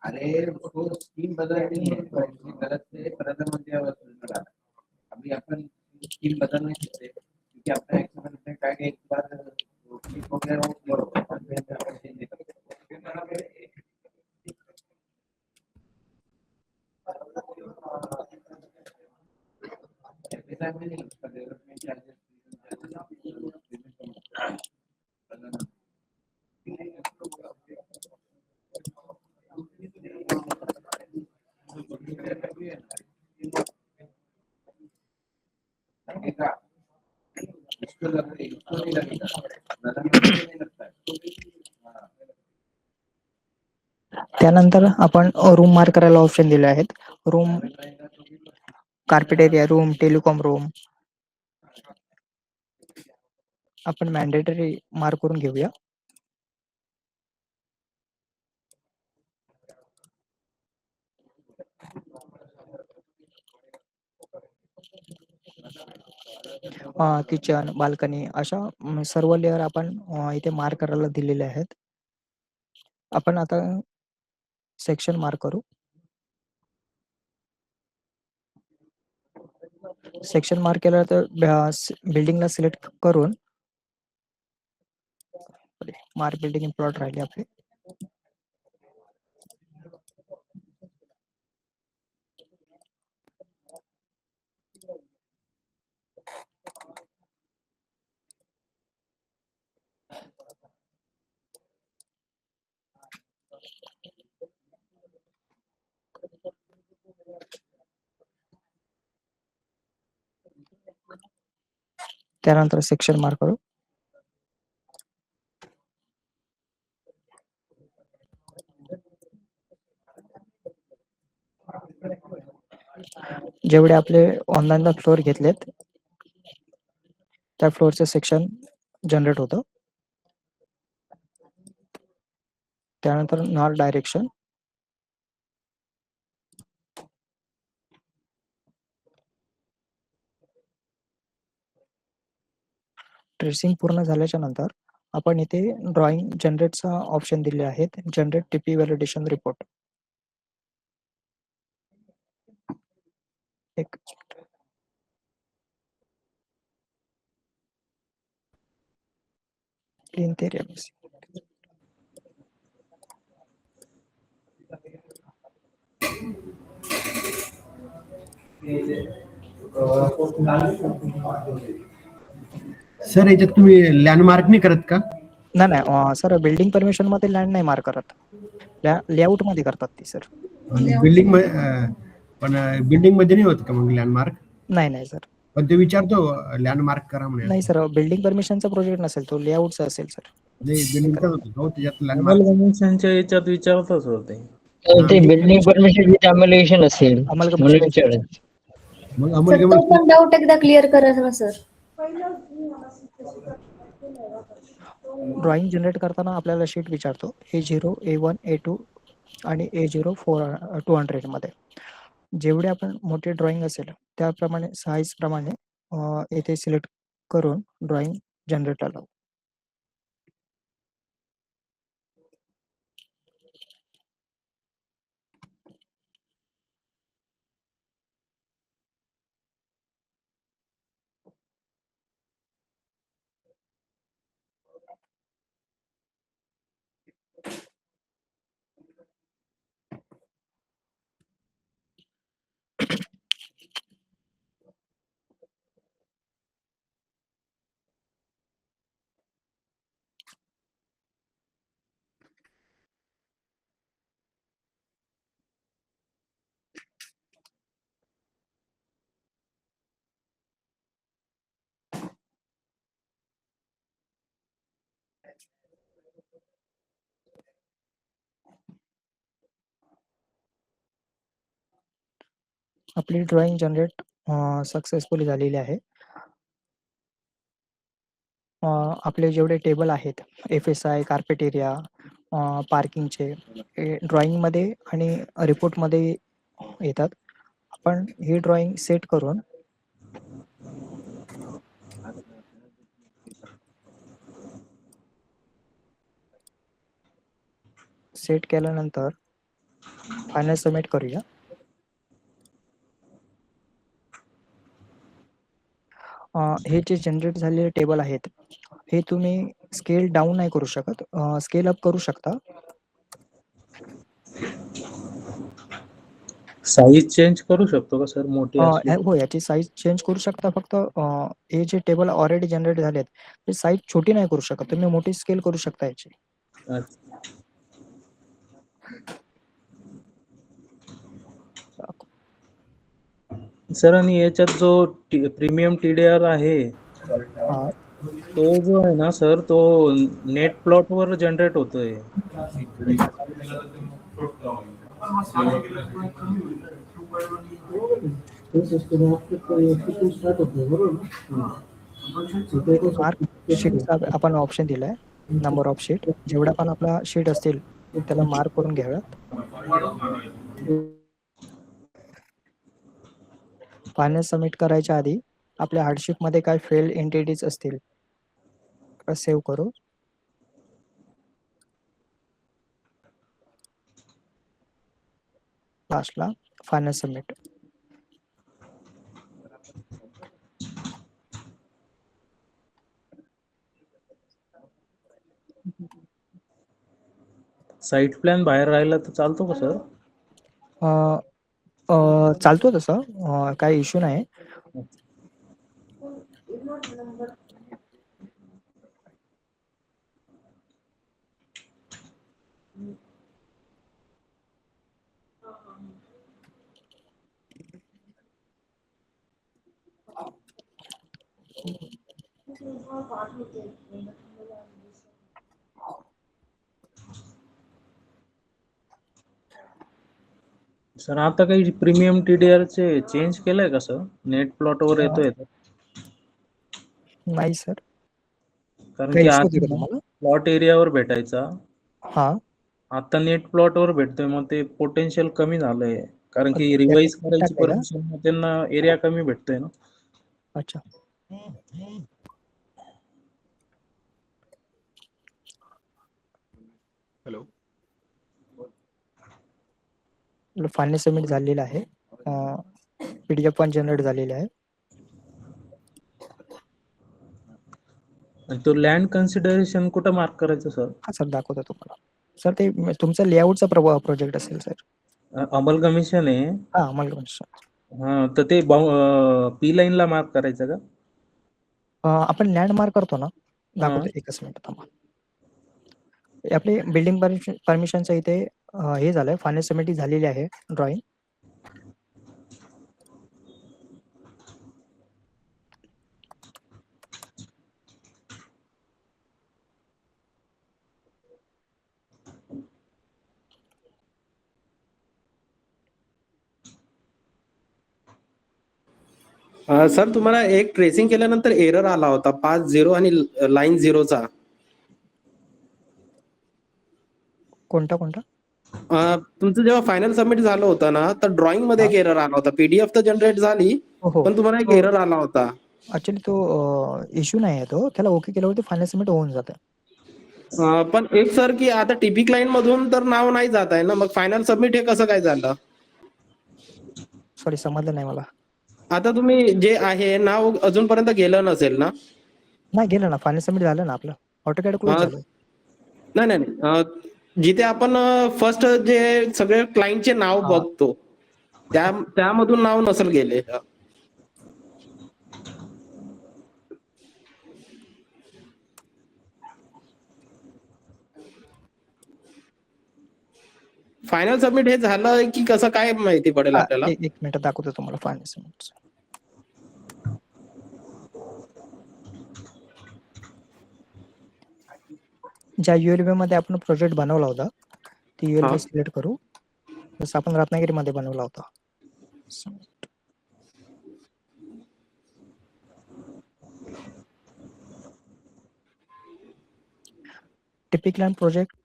अरे उसको स्कीम बदलनी है तो गलत से प्रधानमंत्री आवास योजना अभी अपन स्कीम बदल नहीं सकते क्योंकि अपना एक्सपेरिमेंट का एक बार क्लिक हो गया वो क्लियर हो गया फिर अपन चेंज नहीं कर सकते ऐसा में नहीं उसका डेवलपमेंट चार्जेस इसको नहीं लगेगा प्रधानमंत्री को नहीं लगता है त्यानंतर आपण रूम मार्क करायला ऑप्शन दिले आहेत. Room, carpet area room, telecom room आपण मॅन्डेटरी मार्क करून घेऊया. किचन, बाल्कनी अशा सर्व लेअर आपण इथे मार्क करायला दिलेले आहेत. आपण आता सेक्शन मार्क करू. सेक्शन मार्क केलं तर बिल्डिंगला सिलेक्ट करून मार्क बिल्डिंग इन प्लॉट राहिले आपले. त्यानंतर सेक्शन मार्क करू. जेवढे आपले ऑनलाईनला फ्लोअर घेतलेत त्या फ्लोअरचे सेक्शन जनरेट होतं. त्यानंतर नॉर्थ डायरेक्शन, ट्रेसिंग पूर्ण झाल्याच्या नंतर आपण इथे ड्रॉइंग जनरेटचा ऑप्शन दिले आहेत. Generate TP validation report. एक क्लीन एरिया. सर याच्यात तुम्ही लँडमार्क नाही करत का? नाही सर, बिल्डिंग परमिशन मध्ये लँड नाही मार्क करत, लेआउट मध्ये करतात ती सर. बिल्डिंग पण बिल्डिंग मध्ये नाही होत का मग लँडमार्क? नाही सर. पण ते विचारतो लँडमार्क करा म्हणे. नाही सर, बिल्डिंग परमिशनचा प्रोजेक्ट नसेल तो, लेआउटचा असेल सर. नाही बिल्डिंगचा होतो त्याच्यात लँडमार्क. कमिशनच्या याच्यात विचारतच होते. ते बिल्डिंग परमिशन विथ अमोलेशन असेल म्हणून विचारत. मग सर अमोल तो पण डाऊट एकदा क्लिअर करा ना सर. ड्रॉइंग जनरेट करताना आपल्याला शीट विचारतो A0, A1, A2 आणि A0 200 मध्ये. जेवढे आपण मोठे ड्रॉइंग असेल त्याप्रमाणे साईज प्रमाणे येथे सिलेक्ट करून ड्रॉइंग जनरेट लावू. आपली ड्रॉइंग जनरेट सक्सेसफुली झालेली आहे. आपले जेवढे टेबल आहेत FSI, कार्पेट एरिया, पार्किंगचे ड्रॉइंगमध्ये आणि रिपोर्टमध्ये येतात. आपण ही ड्रॉइंग सेट करून सेट केल्यानंतर फायनल सबमिट करूया. हे जे जनरेट झालेले टेबल आहेत हे तुम्ही स्केल डाऊन नाही करू शकत, स्केल अप करू शकता. साईज चेंज करू शकतो का सर, मोठी असली? हो, याची साईज चेंज करू शकता. फक्त हे जे टेबल ऑलरेडी जनरेट झालेत ते साईज छोटी नाही करू शकत, तुम्ही मोठी स्केल करू शकता याची. सर आणि याच्यात जो प्रीमियम TDR आहे तो जो आहे ना सर, तो नेट प्लॉट वर जनरेट होतोय. मार्क शीटचा आपण ऑप्शन दिलाय, नंबर ऑफ शीट. जेवढा पण आपला शीट असतील त्याला मार्क करून घ्याव्यात. फायनल सबमिट करायच्या आधी आपल्या हार्डशिप मध्ये काय फेल्ड एंटिटीज असतील सेव्ह करू. लास्टला फायनल सबमिट. साईट प्लॅन बाहेर राहिला तर चालतो का सर? चालतो तसं, काही इश्यू नाही. सर आता काही प्रीमियम TDR चे चेंज केलंय का सर? नेट प्लॉट वर येतोय तर? नाही सर. कारण काही की इश्यू होते का आधी तुम्हाला? प्लॉट एरियावर भेटायचा, हा. आता नेट प्लॉट वर भेटतोय, मग ते पोटेन्शियल कमी झालंय. कारण की ते रिवाइज update करायची टाकलंय का? परमिशन त्यांना एरिया कमी भेटतोय ना. अच्छा. हॅलो. फायनल सबमिट झालेलं आहे. PDF पण जनरेट झालेले आहे. आणि तो लँड कन्सिडरेशन कुठं मार्क करायचं सर? हा सर, दाखवतो तुम्हाला. सर ते तुमचा लेआउटचा प्रोजेक्ट असेल सर. अंमल कमिशन आहे. हा, अंमल कमिशन. हा, तर ते P लाईन ला मार्क करायचं का? आपण लँडमार्क करतो ना, दाखवतो. एकच मिनिट थांबा. आपली बिल्डिंग परमिशनचं इथे हे झालंय, फायनल सबमिट झालेली आहे ड्रॉइंग. सर तुम्हाला एक ट्रेसिंग केल्यानंतर एरर आला होता 5-0 आणि लाईन 0चा. कोणता कोणता? तुमचं जेव्हा फायनल सबमिट झालं होतं ना, तर ड्रॉइंग मध्ये एक एरर आला होता. PDF तर जनरेट झाली, हो. पण तुम्हाला एक एरर आला होता. ऍक्च्युली तो इश्यू नाही आहे. तो त्याला ओके केल्यावरती फायनल सबमिट होऊन जातं. पण एक सर की आता टीपी क्लाइंट मधून तर नाव नाही जात आहे ना, मग फायनल सबमिट हे कसं काय झालं? सॉरी, समजलं नाही मला. आता तुम्ही जे आहे नाव अजूनपर्यंत गेलं नसेल ना? नाही गेलं ना, फायनल सबमिट झालं ना आपलं. ऑटोकॅड क्लोज झालं. नाही नाही नाही. जिथे आपण फर्स्ट जे सगळे क्लायंटचे नाव बघतो, त्यामधून नाव नसेल गेले. फायनल सबमिट हे झालं की कसं काय माहिती पडेल आपल्याला? एक मिनिट दाखवतो तुम्हाला फायनल सबमिट. ज्या ULB मध्ये आपण प्रोजेक्ट बनवला होता, ती ULB सिलेक्ट करू. जसं आपण रत्नागिरीमध्ये बनवला होता. टिपिकल प्रोजेक्ट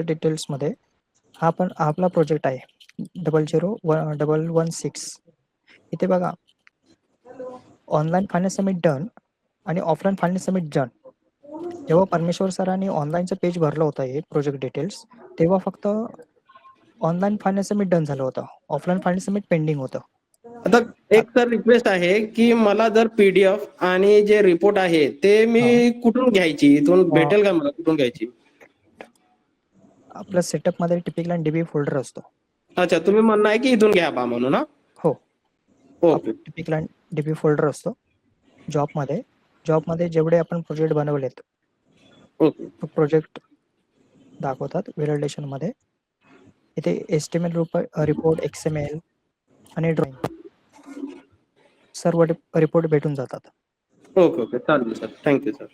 डिटेल्स मध्ये हा पण आपला प्रोजेक्ट आहे 00116. इथे बघा, ऑनलाईन फायनल सबमिट डन आणि ऑफलाईन फायनल सबमिट डन. जेव्हा परमेश्वर सरांनी ऑनलाईनचं पेज भरलं होतं हे प्रोजेक्ट डिटेल्स, तेव्हा फक्त ऑनलाईन फायनल सबमिट डन झालं होतं. ऑफलाईन फायनल सबमिट पेंडिंग होतं. आता एक तर रिक्वेस्ट आहे की मला जर PDF आणि जे रिपोर्ट आहे ते मी कुठून घ्यायची? इथून भेटेल का मला? कुठून घ्यायची? आपल्या सेटअप मध्ये टिपिकल DB फोल्डर असतो. अच्छा, तुम्ही म्हणणं आहे की इथून घ्या बा म्हणून ना? हो. ओके. टिपिकल DB फोल्डर असतो जॉबमध्ये जेवढे आपण प्रोजेक्ट बनवलेत, ओके. प्रोजेक्ट दाखवतात व्हॅलिडेशन मध्ये. इथे एस्टिमेट रिपोर्ट, XML आणि ड्रॉइंग सर्व रिपोर्ट भेटून जातात. ओके ओके, चालेल सर. Thank you sir.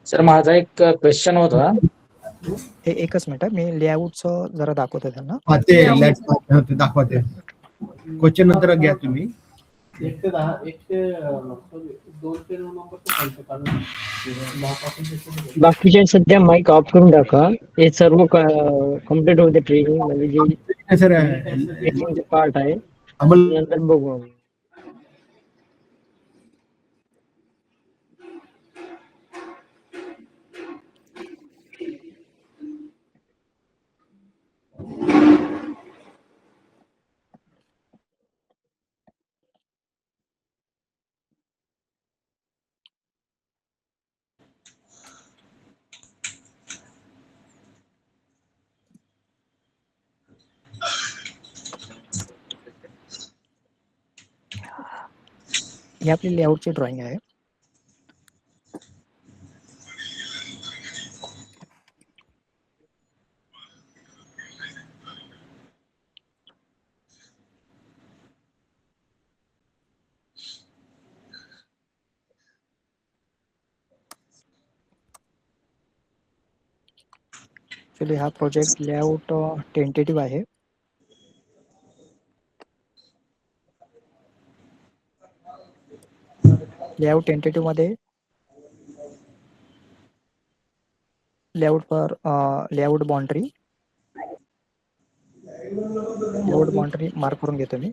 सर, माझा एक क्वेश्चन होता. हे एकच मिनिट, मी लेआउटचं जरा दाखवतो त्यांना. ते दाखवते. क्वेश्चन नंतर घ्या तुम्ही. 1 ते 10, 1 ते 2 ते 9 नंबरचं सांगतो कारण बाकीचे सध्या माईक ऑफ करून टाका. हे सर्व कम्प्लीट होते ट्रेनिंग, म्हणजे जे सर ट्रेनिंगचे पार्ट आहे, अंमल नंतर बघू. ही आपली लेआउटची ड्रॉइंग आहे. ऍक्च्युली हा प्रोजेक्ट लेआउट टेंटेटिव्ह आहे. लेआउट टेंटेटिव्ह मध्ये लेआउट बाउंड्री मार्क करून घेतो मी.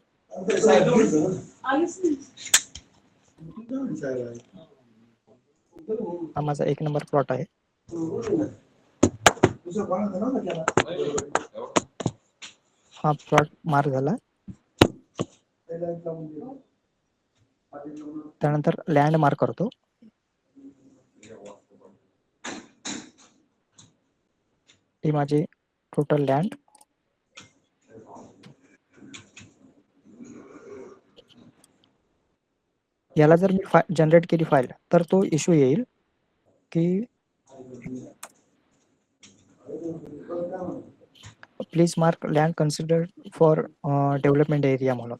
हा माझा 1 नंबर प्लॉट आहे. हा प्लॉट मार्क झाला. त्यानंतर लँड मार्क करतो. ही माझी टोटल लँड. याला जर मी जनरेट केली फाईल तर तो इश्यू येईल की please mark land considered for development area म्हणून.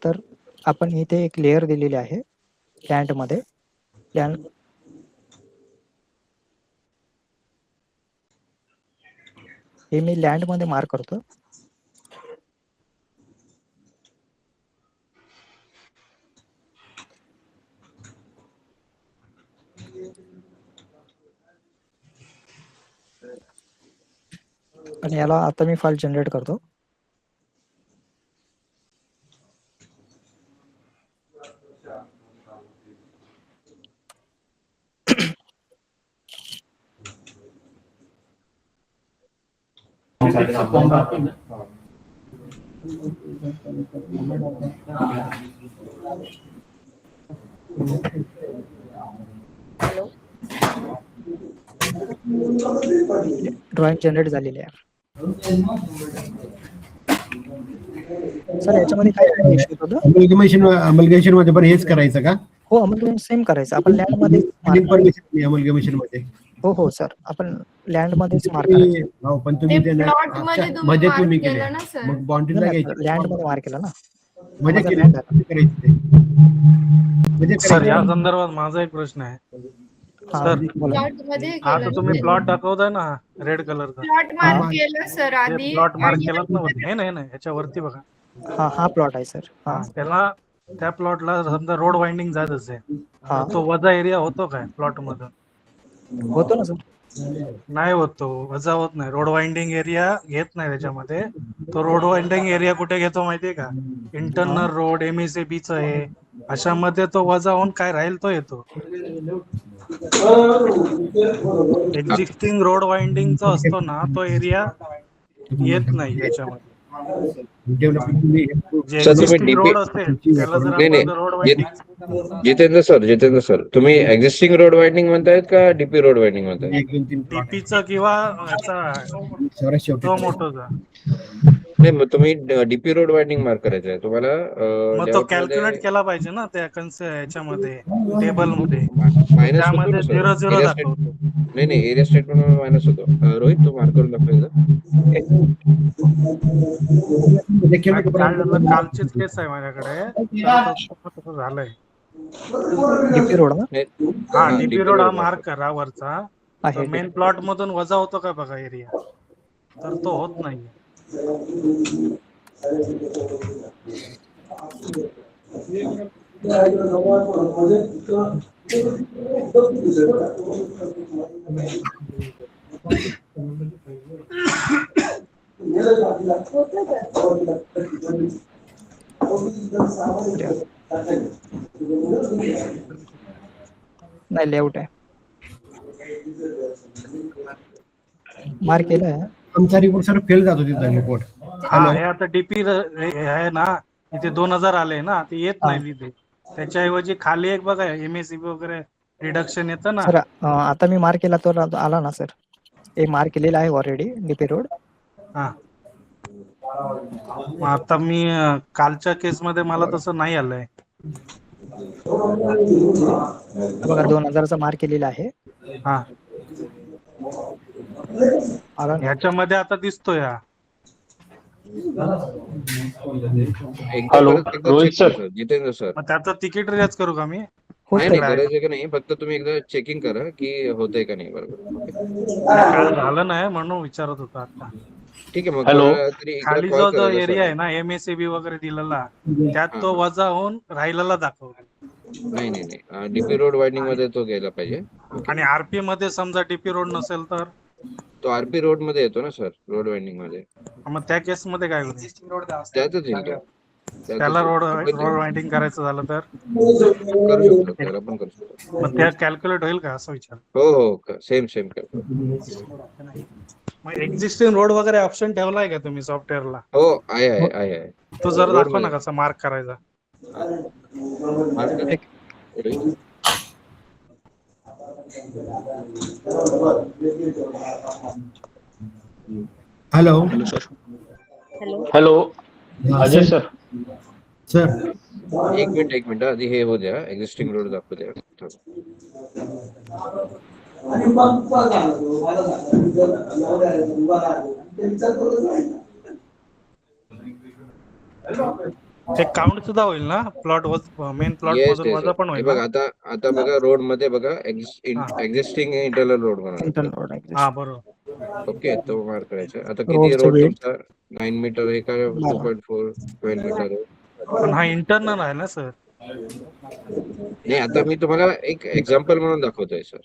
तर आपण इथे एक लेअर दिलेली आहे लँड मध्ये. हे मी लँड मध्ये मार्क करतो. आणि याला आता मी फाईल जनरेट करतो. ड्रॉइंग जनरेट झालेली आहे. सर याच्यामध्ये काय इश्यू होतं? अमलगेशन मध्ये पण हेच करायचं का? हो, अमलगेशन सेम करायचं. आपण लँड मध्ये अमलगेशन मध्ये. हो सर, आपण लँड मध्येच मार्क करायचं. हो, पण तुम्ही मध्ये तुम्ही केलं मग बाउंड्रीला घ्यायची. लँड मध्ये मार्क केला ना. मध्ये सर या संदर्भात माझा एक प्रश्न आहे. सर आता तुम्ही प्लॉट दाखवताय ना रेड कलरचा. प्लॉट मार्क केलं सर आधी. प्लॉट मार्क केलाच नव्हता. नाही याच्यावरती बघा. हा प्लॉट आहे सर. त्याला त्या प्लॉटला समजा रोड वाइंडिंग जात असेल तो वजा एरिया होतो काय प्लॉट मधून? होतो ना सर. नाही होत, तो वजा होत नाही. रोड वाइंडिंग एरिया घेत नाही त्याच्यामध्ये. तो रोड वाइंडिंग एरिया कुठे घेतो माहितीये का? इंटरनल रोड MSAB च आहे अशामध्ये तो वजा होऊन काय राहील तो येतो. एक्झिस्टिंग रोड वाइंडिंगचा असतो ना तो एरिया येत नाही याच्यामध्ये. रोड असेल त्याला जर आपण रोड वाइंडिंग. जितेंद्र सर तुम्ही एक्झिस्टिंग रोड वाइंडिंग म्हणतायत का डीपी रोड वाइंडिंग म्हणतायत? डीपीचा किंवा याचा तो मोठोचा. नाही मग तुम्ही डीपी रोड वाइंडिंग मार्क करायचं आहे तुम्हाला. मग तो कॅल्क्युलेट केला पाहिजे ना त्या याच्यामध्ये टेबल मध्ये. मायनस त्यामध्ये 0 दाखवतो. नाही एरिया स्टेटमेंट मायनस होतो. रोहित तो मार्क करून दाखवायचा. कालचीच केस आहे माझ्याकडे. तसं झालंय. डीपी रोड ना. हा डीपी रोड हा मार्क करा वरचा. मेन प्लॉट मधून वजा होतो का बघा एरिया. तर तो होत नाही. नाही लेआउट आहे. मार्क केलं. आमचा रिपोर्ट सर फेल जातो तिथं रिपोर्ट. हे आता डीपी आहे ना इथे 2000 आले ना ते येत नाही तिथे. त्याच्याऐवजी खाली एक बघा MSAB वगैरे रिडक्शन येतं ना. सर आता मी मार्क केला तो आला ना सर. एक मार्क केलेला आहे ऑलरेडी डीपी रोड. हा मग आता मी कालच्या केस मध्ये मला तसं नाही आलंय. बघा 2000चा मार्क केलेला आहे. हा आला ना? ह्याच्यामध्ये आता दिसतोय हा. एकदा हॅलो, परत एकदा रोहित चेक सर. करा सर, जितेंद्र सर. मग त्याचं तिकीट रिचार्ज करू का मी? हो नाही सर. नाही गरज आहे का नाही, फक्त तुम्ही एकदा चेकिंग करा की होतंय का नाही बरोबर. ओके काल झालं नाही म्हणून विचारत होतो आता. ठीक आहे, मग हॅलो. कोणाला तरी एकदा खाली कॉल जो करायला एरिया आहे सर. ना MSAB वगैरे दिलेला, त्यात हा, तो हा. वजा होऊन राहिलेला दाखवतो. नाही नाही नाही, डीपी रोड वायडिंग मध्ये तो गेला पाहिजे. ओके, आणि आरपी मध्ये समजा डीपी रोड नसेल तर तो आरपी रोड मध्ये येतो ना सर, रोड वायडिंग मध्ये मग त्या केस मध्ये काय होईल? त्यातच येईल तो. त्याला येईल. रोड पण ते वाइंडिंग करायचं झालं तर करू शकतो, त्याला पण करू शकतो. मग त्या कॅल्क्युलेट होईल का असं विचार. हो हो, सेम सेम करा. मग एक्झिस्टिंग रोड वगैरे ऑप्शन ठेवलाय का तुम्ही सॉफ्टवेअरला? हो आहे आहे आहे आहे. तो जर रोड दाखवा ना मध्ये कसा मार्क करायचा. मार्क करा. Hello hello, Ajay sir. Sir. एक मिनिट आधी हे हो द्या, एक्झिस्टिंग रोड दाखवू द्या. ते काउंट सुद्धा होईल ना, प्लॉट मेन प्लॉट येस मधून येस. वजा पण हे होईल बघा ना. आता बघा रोड मध्ये बघा एक्झिस्टिंग इंटरनल रोड बनवला. इंटरनल रोड हा बरोबर. ओके, तो मार्क करायचा. आता किती रोडचं रोड वेट तुमचा 9 मीटर आहे का 2.4 12 मीटर आहे? पण हा इंटरनल आहे ना सर. नाही, आता मी तुम्हाला एक एक्झाम्पल म्हणून दाखवतोय सर.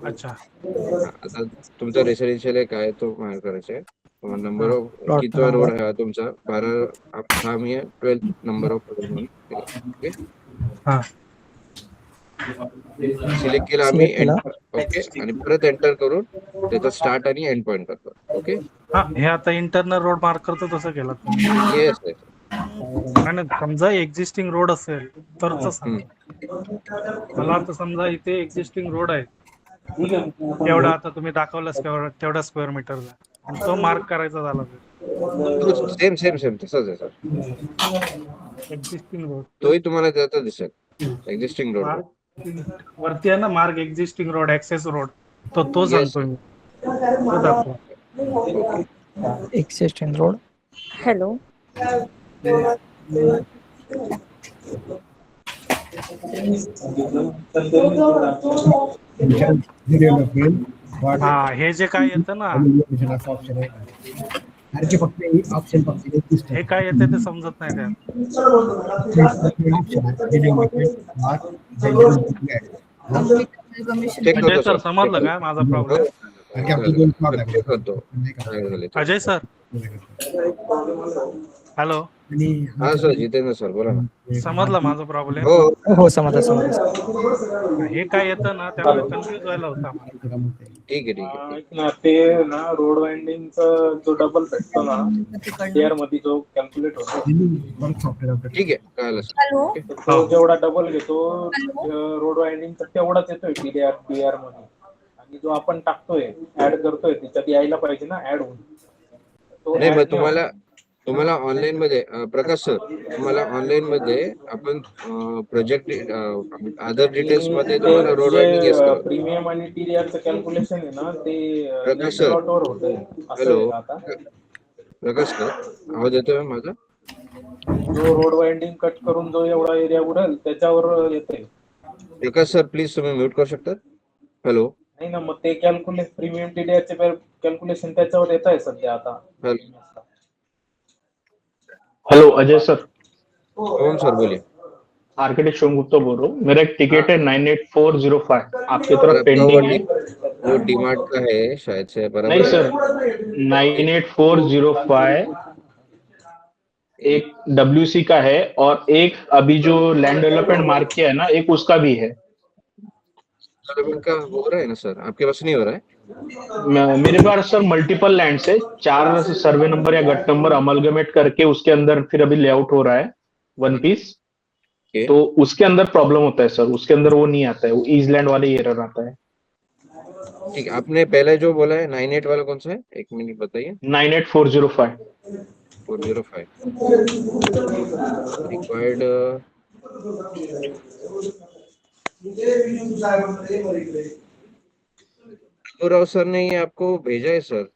अच्छा. आता तुमचा रेसिडेन्शियल आहे काय, तो मार्क करायचा आहे. नंबर ऑफ प्लॉट कितवा रोड नंबर. आहे तुमचा? 12 हा मी 12th नंबर ऑफ रोड म्हणून ओके हा सिलेक्ट केला आम्ही. सिलेक्ट केला. ओके, आणि परत एंटर करून त्याचा स्टार्ट आणि एंड पॉइंट करतो. ओके, हा, हे आता इंटरनल रोड मार्क करतो तसं केलं तुम्ही. Yes yes. आणि समजा एक्झिस्टिंग रोड असेल तरच सांग. मला आता समजा इथे एक्झिस्टिंग रोड आहे एवढा, आता तुम्ही दाखवलास तेवढा स्क्वेअर मीटरचा, आणि तो मार्क करायचा झाला तर सेम सेम सेम तसंच आहे सर. एक्झिस्टिंग रोड तोही तुम्हाला त्याचा दिसेल एक्झिस्टिंग रोड. वरती आहे ना mark existing road access road, तो येस. सांगतोय मी. तो दाखवा. Existing road. हॅलो. हा, हे जे काय येतं ना, हे काय येते ते समजत नाही त्यात. चेक अजय करतो सर, सर. समजलं का माझा प्रॉब्लेम? चेक करतो काय झाले ते. अजय सर. हॅलो. हा सर, जितेंद्र सर बोला ना. समजला माझा प्रॉब्लेम? हो हो समजलं. हे काय येतं ना, त्यामुळे कन्फ्युज व्हायला होतं आम्हाला. ठीक आहे ठीक आहे. ना ते ना रोड वाइंडिंगचा जो डबल भेटतो ना DDR मध्ये जो कॅल्क्युलेट होतो, ठीक आहे कळलं सर. हॅलो तो जेवढा डबल घेतो रोड वाइंडिंगचा तेवढाच येतोय DDR मध्ये, आणि जो आपण टाकतोय ऍड करतोय त्याच्यात यायला पाहिजे ना ऍड होऊन. तो नाही, add मग नाही होत. तुम्हाला ऑनलाईन मध्ये प्रकाश सर, तुम्हाला ऑनलाईन मध्ये आपण प्रोजेक्ट अदर डिटेल्स मध्ये तुम्हाला रोड वाइंडिंग येस करा. प्रीमियम आणि TDRचं कॅल्क्युलेशन आहे ना ते प्रकाश सर. प्लॉटवर होतंय असं हॅलो आहे आता. प्रकाश सर, आवाज येतोय माझा? जो रोड वाइंडिंग कट करून जो एवढा एरिया उडेल त्याच्यावर येते. प्रकाश सर प्लीज तुम्ही म्यूट करू शकतात? हॅलो नाही ना, मग ते प्रीमियम TDRचे कॅल्क्युलेशन त्याच्यावर येत आहे सध्या आता. Hello Ajay sir. कौन सर बोलिए। आर्किटेक्ट शिवम गुप्ता बोल रहा हूँ। मेरा एक टिकट है 98405 आपकी तरफ आपका पेंडिंग है। वो डीमार्ट का है शायद से, बराबर नहीं सर, 98405 एक WC का है और एक अभी जो लैंड डेवलपमेंट मार्क किया है ना, एक उसका भी है। डेवलपमेंट का हो रहा है ना सर, आपके पास नहीं हो रहा है? मेरे पास सर मल्टीपल लैंड्स है, 4 सर्वे नंबर या गट नंबर अमलगमेट करके उसके अंदर फिर अभी लेआउट हो रहा है वन पीस। तो उसके अंदर प्रॉब्लम होता है सर, उसके अंदर वो नहीं आता है, वो ईजलैंड वाले एरर आता है। ठीक, आपने पहले जो बोला है 98 वाला कौन सा है, एक मिनट बताइए। 98405 405 required राव सर ने ये आपको भेजा है सर।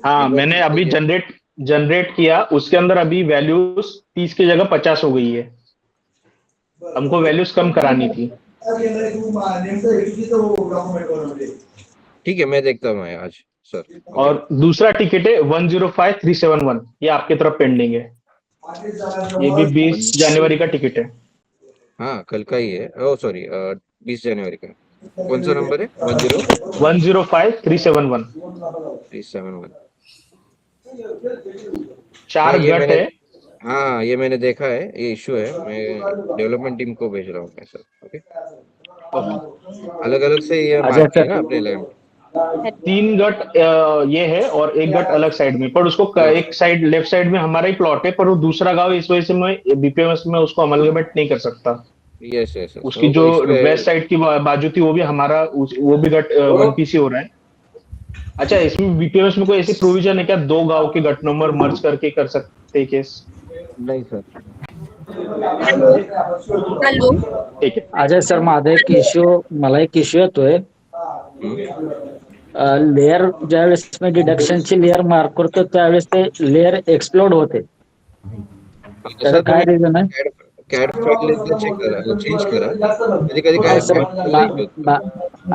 हाँ, मैंने अभी जनरेट किया, उसके अंदर अभी वैल्यूज 30 की जगह 50 हो गई है। हमको वैल्यूज कम करानी थी। ठीक है, मैं देखता हूँ आज सर। और दूसरा टिकट है 105371, ये आपकी तरफ पेंडिंग है। ये भी 20 जनवरी का टिकट है। हाँ, कल का ही है। ओह सॉरी, 20 जनवरी का। कौन सा नंबर है? 105371 371। 4 गट है। हाँ, ये मैंने देखा है, ये इशू है। मैं डेवलपमेंट टीम को भेज रहा हूँ मैं सर। ओके, अलग अलग से ये मार्क है ना अपने लैंड। 3 गट ये है और एक गट अलग साइड में, पर उसको एक साइड लेफ्ट साइड में हमारा ही प्लॉट है, पर वो दूसरा गांव, इस वजह से मैं बीपीएमएस में उसको अमलगमेंट नहीं कर सकता। Yes yes. उसकी जो वेस्ट साइड की बाजू थी वो भी हमारा, वो भी गट 1 पीसी हो रहा है। अच्छा, इसमें बीपीएमएस में कोई ऐसी प्रोविजन है क्या 2 गांव के गट नंबर मर्ज करके कर सकते केस? नहीं सर। हॅलो ठीक है। अजय सर, माझा मला एक इश्यू येतोय। लेअर ज्यावेळेस मी डिडक्शनची लेअर मार्क करतो त्यावेळेस ते लेअर एक्सप्लोड होते, त्याचं काय रिझन आहे? कॅड फाईल चेक करा, चेंज करा। कधी कधी काय सर,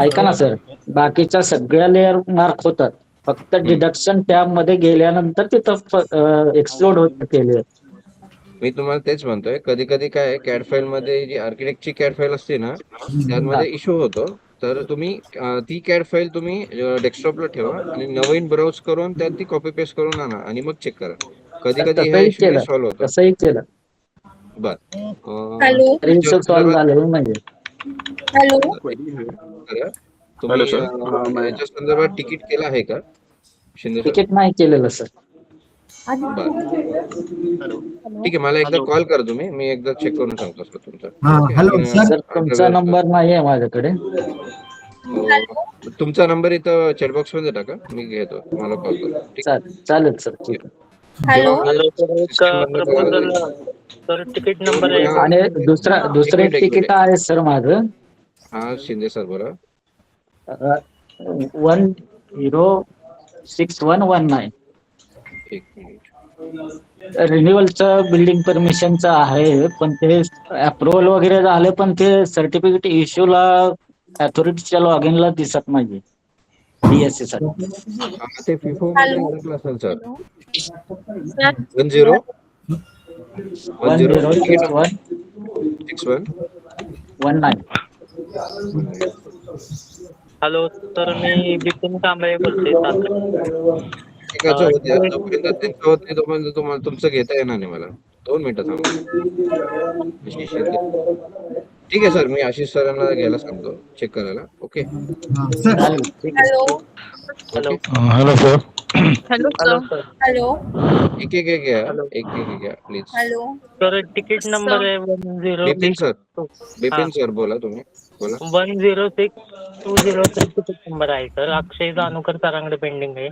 ऐका ना सर, बाकीच्या सगळ्या लेअर मार्क होतात, फक्त डिडक्शन टॅब मध्ये गेल्यानंतर तिथं एक्सप्लोड होत ते लेअर। मी तुम्हाला तेच म्हणतोय, कधी कधी काय कॅड फाईल मध्ये जी आर्किटेक्टची कॅड फाईल असते ना, त्यामध्ये इश्यू होतो। तर तुम्ही ती कॅड फाईल तुम्ही डेस्कटॉपला ठेवा आणि नवीन ब्राउज करून त्यात ती कॉपी पेस्ट करून आणा आणि मग चेक करा। कधी कधी हा इश्यू नाही सॉल्व्ह होतो। तसंही केलं, बर, हॅलो सॉल्व्ह झालं म्हणजे। हॅलो तुम्ही याच्या संदर्भात तिकीट केलं आहे का शिंदे सर? तिकीट नाही केलेलं सर। ठीक आहे, मला एकदा कॉल करा तुम्ही, मी एकदा चेक करून सांगतो सर तुमचा। हॅलो सर, तुमचा नंबर नाही आहे माझ्याकडे। तुमचा नंबर इथं चॅटबॉक्स मध्ये टाका, मी घेतो, तुम्हाला कॉल करतो। चालेल सर, ठीक आहे। हॅलो सर तिकीट नंबर आहे आणि दुसरं एक तिकीट आहे सर माझं। हा, शिंदे सर बोला। 106119 एक मिनिट। रिन्युअलचं बिल्डिंग परमिशनचं आहे, पण ते अप्रुव्हल वगैरे झाले, पण ते सर्टिफिकेट इश्यूला अथॉरिटीच्या लॉग इनला दिसत नाही डीएससी साठी। ते फिफो मध्ये अडकलं असेल सर। 1061 19। हॅलो सर, मी बिपिन कांबळे बोलते। त्यांचं होत नाही तोपर्यंत तुम्हाला तुमचं घेता येणार नाही मला। 2 मिनिटं थांबा। ठीक आहे सर, मी आशिष सरांना घ्यायला सांगतो चेक करायला। Okay, hello hello sir. Hello sir hello एक एक घ्या please. Hello sir ticket number आहे 10 बिपिन सर बोला, तुम्ही बोला। 106203 तिकीट नंबर आहे सर। अक्षय जानूकर सरांकडे पेंडिंग आहे।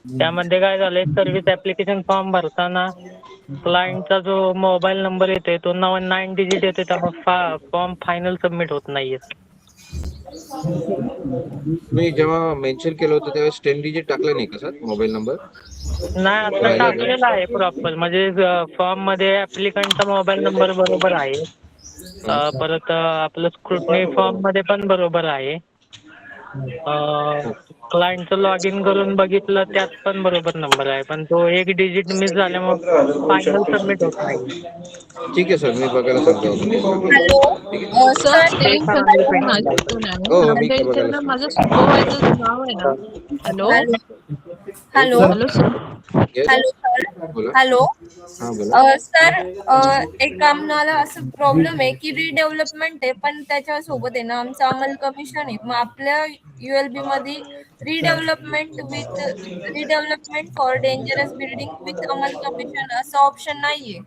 त्यामध्ये काय झालंय, सर्व्हिस ऍप्लिकेशन फॉर्म भरताना क्लायंटचा जो मोबाईल नंबर येतोय तो 9 डिजिट येतोय, त्यामुळे फॉर्म फायनल सबमिट होत नाहीये। मी जेव्हा मेन्शन केलं होतं त्यावेळेस 10 डिजिट टाकलं नाही का सर मोबाईल नंबर? नाही, आता टाकलेला आहे प्रॉपर, म्हणजे फॉर्म मध्ये ऍप्लिकंटचा मोबाईल नंबर बरोबर आहे, परत आपलं स्क्रुटनी फॉर्म मध्ये पण बरोबर आहे, क्लायंटचं लॉग इन करून बघितलं त्यात पण बरोबर नंबर आहे, पण तो 1 डिजिट मिस झाल्यामुळे फायनल सबमिट होत नाही। ठीक आहे सर, मी बघायला सांगतो तुम्हाला। हॅलो सर ते सरांकडे पेंडिंग आहे। हो, मी बघायला माझं सुपरवायझर नाव आहे ना। Hello hello hello hello sir, एक आम्हाला असं प्रॉब्लेम आहे की रिडेव्हलपमेंट आहे, पण त्याच्या सोबत आहे ना आमचं अंमल कमिशन आहे। मग आपल्या ULB मध्ये redevelopment for dangerous building with अंमल कमिशन असं ऑप्शन नाहीये।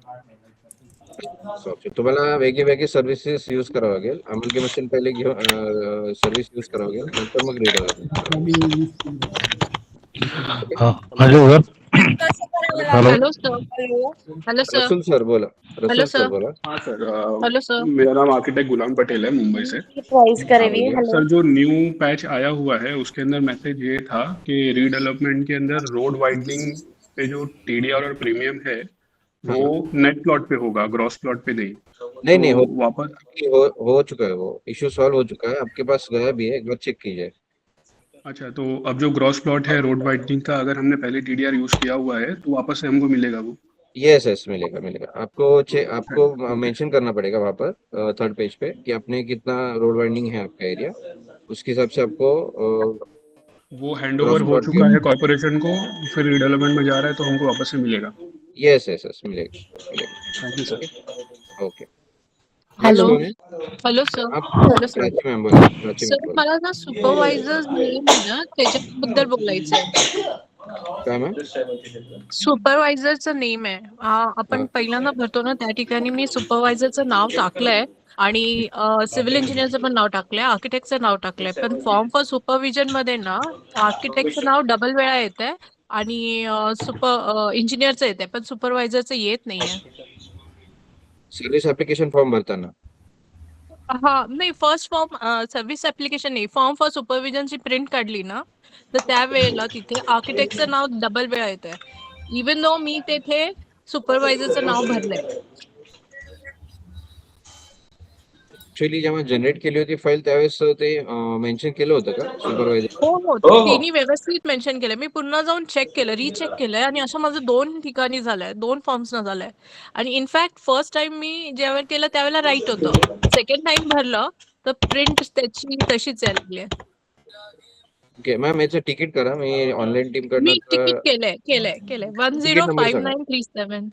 तुम्हाला वेगळी सर्व्हिसेस यूज करावं लागेल। अंमल कमिशन पहिले घेऊन सर्व्हिस यूज करावं लागेल, नंतर मग रिडेव्हलपमेंट। कसं hello sir. Hello sir. Rasool sir बोला. Hello Rasool sir. सर बोला. हाँ सर, हेलो सर. मेरा नाम आर्किटेक्ट गुलाम पटेल है, मुंबई से। प्राइस करेगी बोलिए। हेलो सर, जो न्यू पैच आया हुआ है उसके अंदर मैसेज ये था कि रीडेवलपमेंट के अंदर रोड वाइडनिंग पे जो टीडीआर और प्रीमियम है वो नेट प्लॉट पे होगा, ग्रॉस प्लॉट पे नहीं। नहीं तो वापस हो चुका है, वो इश्यू सॉल्व हो चुका है, आपके पास गया भी है, एक बार चेक कीजिए। अच्छा, तो अब जो ग्रॉस प्लॉट है रोड वाइडनिंग का, अगर हमने पहले टीडीआर यूज किया हुआ है तो वापस से हमको मिलेगा वो? यस मिलेगा मिलेगा आपको मेंशन करना पड़ेगा वहाँ पर थर्ड पेज पे कि आपने कितना रोड वाइडनिंग है आपका एरिया, उसके हिसाब से आपको वो हैंड ओवर हो चुका है कॉर्पोरेशन को, फिर रीडेवलपमेंट में जा रहा है तो हमको वापस से मिलेगा? यस मिलेगा। Thank you sir. Okay. Hello. Hello sir. Hello sir. Prachi ma'am बोला. प्राची सर मॅम बोला. मला ना सुपरवायझर नेम आहे ना त्याच्याबद्दल बोलायचंय. काय मॅम? सुपरवायझरचं नेम आहे. आपण पहिल्यांदा भरतो ना त्या ठिकाणी मी सुपरवायझरचं नाव टाकलंय आणि सिव्हिल इंजिनियरचं पण नाव टाकलंय, आर्किटेक्टचं नाव टाकलंय. पण फॉर्म फॉर सुपरविजन मध्ये ना आर्किटेक्टचं नाव डबल वेळा येतंय आणि इंजिनियरचं येतंय, पण सुपरवायझरचं येत नाहीये. सर्व्हिस ऍप्लिकेशन फॉर्म भरताना नाही फर्स्ट फॉर्म सर्व्हिस ऍप्लिकेशन नाही, फॉर्म फॉर सुपरविजनची प्रिंट काढली ना तर त्यावेळेला तिथे आर्किटेक्टचं नाव डबल वेळा येतंय, इवन दो मी तेथे सुपरवायझरचं नाव भरलंय. ऍक्च्युअली जेव्हा जनरेट केली होती फाईल त्यावेळेस ते मेन्शन केलं होतं का सुपरवायझर? हो तिन्ही व्यवस्थित मेन्शन केलंय. मी पुन्हा जाऊन चेक केलं, रिचेक केलंय आणि असं माझं 2 ठिकाणी झालंय, 2 फॉर्म्सना झालंय. आणि इनफॅक्ट फर्स्ट टाइम मी जेव्हा केलं त्यावेळेला राईट होतं, सेकंड टाइम भरलं तर प्रिंट त्याची तशीच यायला लागली. ओके मॅम, याचं तिकीट करा, मी ऑनलाईन टीम मी कडनं तिकीट केलंय 105937.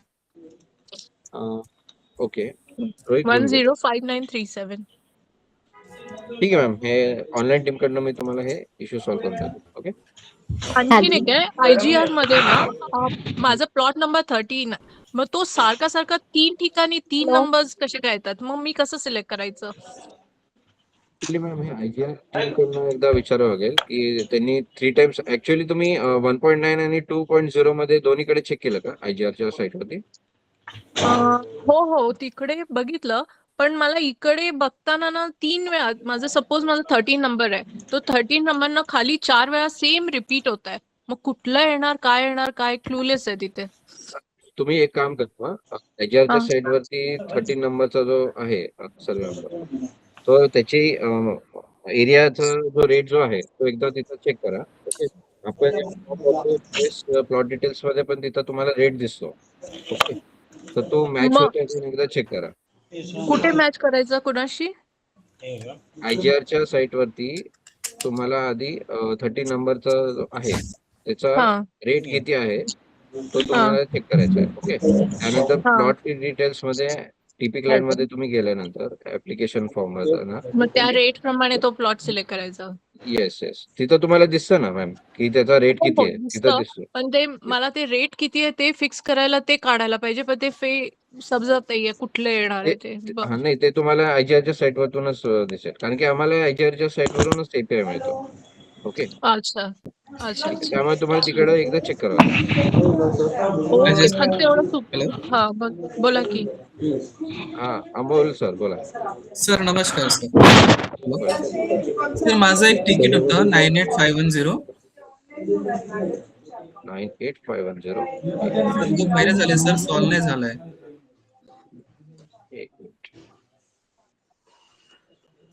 ओके रोहित घेऊन जा. 105937. ठीक आहे मॅम, हे ऑनलाईन टीम कडनं मी तुम्हाला हे इश्यू सॉल्व्ह करून देतो. ओके. आणखीन एक आहे IGR मध्ये ना माझा प्लॉट नंबर 13, मग तो सारखा 3 ठिकाणी 3 नंबर्स कसे काय येतात, मग मी कसं सिलेक्ट करायचं? मॅम हे IGR टीम कडनं एकदा विचारावं लागेल की त्यांनी 3 टाइम्स ऍक्च्युअली तुम्ही 1.9 आणि 2.0 मध्ये दोन्हीकडे चेक केलं का IGRच्या साईटवरती? हो तिकडे बघितलं, पण मला इकडे बघताना ना 3 वेळा माझा 13 नंबर आहे, तो 13 नंबर खाली 4 वेळा सेम रिपीट होत आहे. मग कुठलं येणार काय क्लूलेस आहे तिथे. तुम्ही एक काम करा, IGRच्या साईटवरती 13 नंबरचा जो आहे सर्वे नंबर, तो त्याची एरियाचा जो रेट जो आहे तो एकदा तिथं चेक करा. ओके. आपण प्लॉट डिटेल्स मध्ये पण तिथं तुम्हाला रेट दिसतो. ओके. तर तो मॅच होतोय का एकदा चेक करा. कुठे मॅच करायचं, कुणाशी? IGRच्या साईटवरती तुम्हाला आधी 13 नंबरचा जो आहे त्याचा रेट किती आहे तो तुम्हाला चेक करायचा आहे. ओके. त्यानंतर प्लॉट डिटेल्स मध्ये टिपिक लाईन मध्ये तुम्ही गेल्यानंतर ऍप्लिकेशन फॉर्म मग त्या रेट प्रमाणे तो प्लॉट सिलेक्ट करायचा. येस तिथं तुम्हाला दिसतं ना मॅम की त्याचा रेट किती आहे, तिथं दिसतो. पण ते मला ते रेट किती आहे ते फिक्स करायला ते काढायला पाहिजे, पण ते समजत नाहीये कुठलं येणार आहे ते. नाही ते तुम्हाला IGRच्या साईट वरतूनच दिसेल, कारण की आम्हाला IGRच्या साईट वरूनच API मिळतो. ओके. अच्छा. त्यामुळे तुम्हाला तिकडे एकदा चेक करावं बोला की. अमोल सर बोला. सर नमस्कार सर. सर माझं एक तिकीट होतं 98510. 98510 2 महिने झाले सर, सॉल्व नाही झालंय.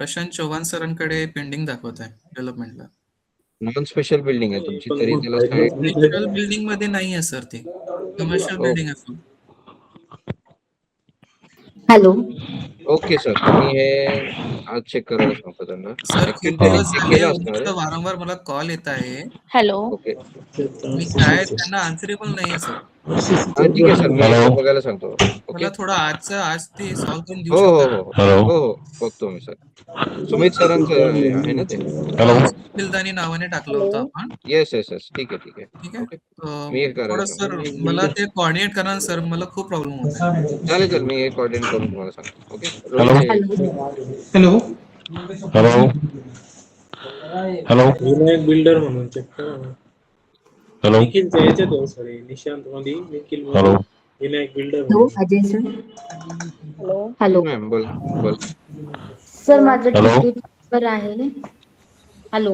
प्रशांत चव्हाण सरांकडे पेंडिंग दाखवत आहे डेव्हलपमेंटला. नॉन स्पेशल बिल्डिंग आहे तुमची, तरी त्याला स्पेशल बिल्डिंग मध्ये नाही आहे सर, ती कमर्शियल बिल्डिंग आहे. हॅलो. ओके सर, तुम्ही हे आज चेक करायला सांगतो त्यांना. वारंवार मला कॉल येत आहे. हॅलो. ओके. मी काय त्यांना आन्सरेबल नाहीये सर. ठीक आहे सर, मी बघायला सांगतो. मला थोडं आज ते सॉल्व्ह करून देऊ शकता? हो बघतो मी सर. सुमित सरांचं आहे ना ते? फिलदानी नावाने टाकलं होतं आपण. येस ठीक आहे. मी थोडं सर मला ते कोऑर्डिनेट करा सर, मला खूप प्रॉब्लेम होत आहे. चालेल मी हे कोऑर्डिनेट करून तुम्हाला सांगतो. ओके. हॅलो विनायक बिल्डर म्हणून चेक करा. हॅलो निखिलच्या याच्यात हो सर निशांत मध्ये Nikhil hello Vinayak builder hello Ajay sir hello ma'am बोल बोल. सर माझं हॅलो तिकीट नंबर आहे hello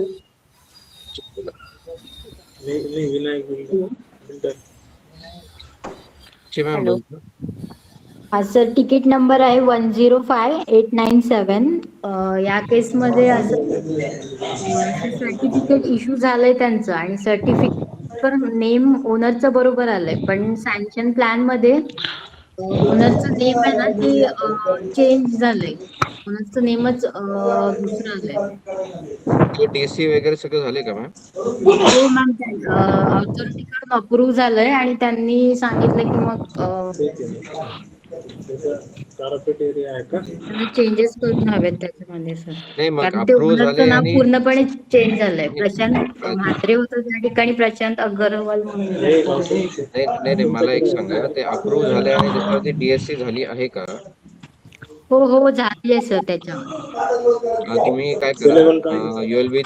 Vinayak builder ma'am hello बोल. हा सर तिकीट नंबर आहे 105897. या केसमध्ये असं सर्टिफिकेट इश्यू झालंय त्यांचं आणि सर्टिफिकेट नेम ओनरचं बरोबर आलंय पण सँक्शन प्लॅन मध्ये ओनरचं नेम आहे ना ते चेंज झालंय. ओनरचं नेमच दुसरं आलंय. डीएससी वगैरे सगळं झाले का मॅम? हो मॅम ऑथॉरिटीकडून अप्रूव्ह झालंय आणि त्यांनी सांगितलं की मग तारापेठ एरिया आहे का? चेंजेस करून हवेत त्याच्यामध्ये सर नाही मग कारण ते अप्रूव्ह ओनरचं झाले नाव आणि पूर्णपणे चेंज झालंय. प्रशांत म्हात्रे होतं त्या ठिकाणी प्रशांत अग्रवाल म्हणून नाही नाही मला एक सांगा, ते अप्रूव्ह झाले आणि त्याच्यावरती डीएससी झाली आहे का? हो हो झाली आहे सर त्याच्यावर. तुम्ही काय करा, युएलबी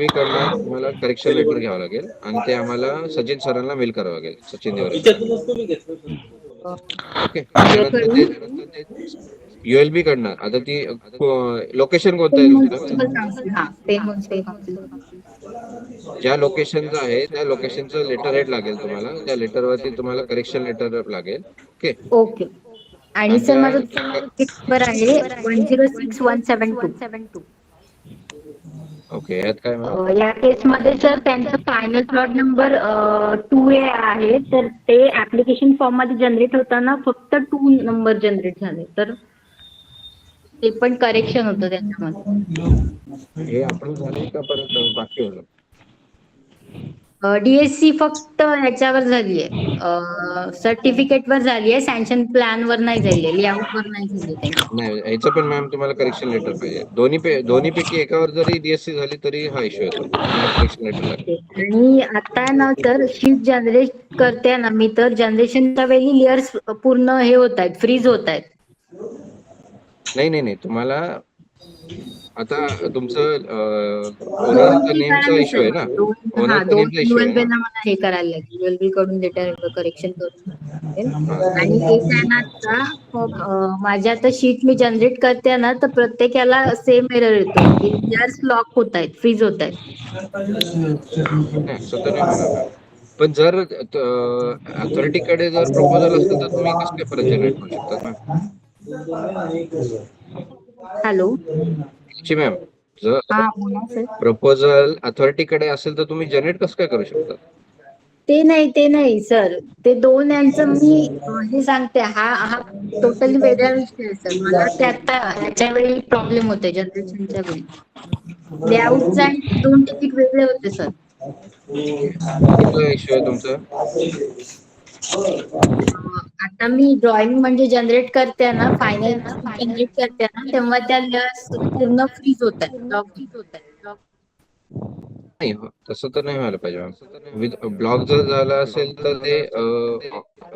कडनं तुम्हाला करेक्शन लेटर घ्यावं लागेल आणि ते आम्हाला सचिन सरांना मेल करावं लागेल. सचिन देवरे ओके. त्यानंतर ते युएलबी कडनं आता ती लोकेशन कोणतं आहे तुमचं? ज्या लोकेशनचं आहे त्या लोकेशनचं लेटर हेड लागेल तुम्हाला. त्या लेटरवरती तुम्हाला करेक्शन लेटर लागेल. ओके ओके आणि सर माझा नंबर आहे 106172. ओके. यात काय मॅम? या केसमध्ये सर त्यांचं फायनल प्लॉट नंबर 2A आहे. तर ते ऍप्लिकेशन फॉर्म मध्ये जनरेट होताना फक्त 2 नंबर जनरेट झाले. तर ते पण करेक्शन होतं त्याच्यामध्ये. हे अप्रूव्ह झाले का परत बाकी होतं? डीएससी फक्त ह्याच्यावर झाली आहे, सर्टिफिकेट वर झाली आहे. सँक्शन प्लॅन वर नाही झाली, लेआउट वर नाही झाली त्यांची. नाही ह्याचं पण मॅम तुम्हाला करेक्शन लेटर पाहिजे. दोन्हीपैकी एकावर जरी डीएससी झाली तरी हा इश्यू येतो. तुम्हाला करेक्शन लेटर लागेल. आणि आता ना सर शीट जनरेट करते ना मी, तर जनरेशनच्या वेळी लेयर्स पूर्ण हे होत आहेत, फ्रीज होत आहेत. नाही तुम्हाला आता तुमचं दोन ओनरचं नेमचा ठिकाणी इश्यू आहे सर ना? दोन ओनरचा नेमचा इश्यू आहे ULB ना? ला मला हे करायला लागेल. ULB कडून लेटर करेक्शन करून आणि एक आहे ना आता माझ्या आता शीट मी जनरेट करते ना, तर प्रत्येकाला सेम एरर येतोय की लेयर्स लॉक होत आहेत, फ्रीज होत आहेत. नाही असं तर नाही होणार मॅम. पण जर अथॉरिटीकडे जर प्रपोजल असेल तर तुम्ही कसं काय परत जनरेट करू शकतात मॅम? हॅलो मॅम जर हा बोला सर. प्रपोजल अथॉरिटीकडे असेल तर तुम्ही जनरेट कसं काय करू शकता? ते नाही सर, ते दोन यांचं मी हे सांगते. हा टोटली वेगळा विषय आहे सर. मला ते आता ह्याच्या वेळी प्रॉब्लेम होते जनरेशनच्या वेळी. लेआउटचा आणि ते 2 तिकीट वेगळे होते सर. कुठला इश्यू आहे तुमचा? आता मी ड्रॉइंग म्हणजे जनरेट करते ना, फायनल जनरेट करते ना, तेव्हा त्या लेयर्स पूर्ण फ्रीज होत आहेत, लॉक होत आहेत. नाही तसं तर नाही व्हायला पाहिजे मॅम. विथ ब्लॉक जर झाला असेल तर ते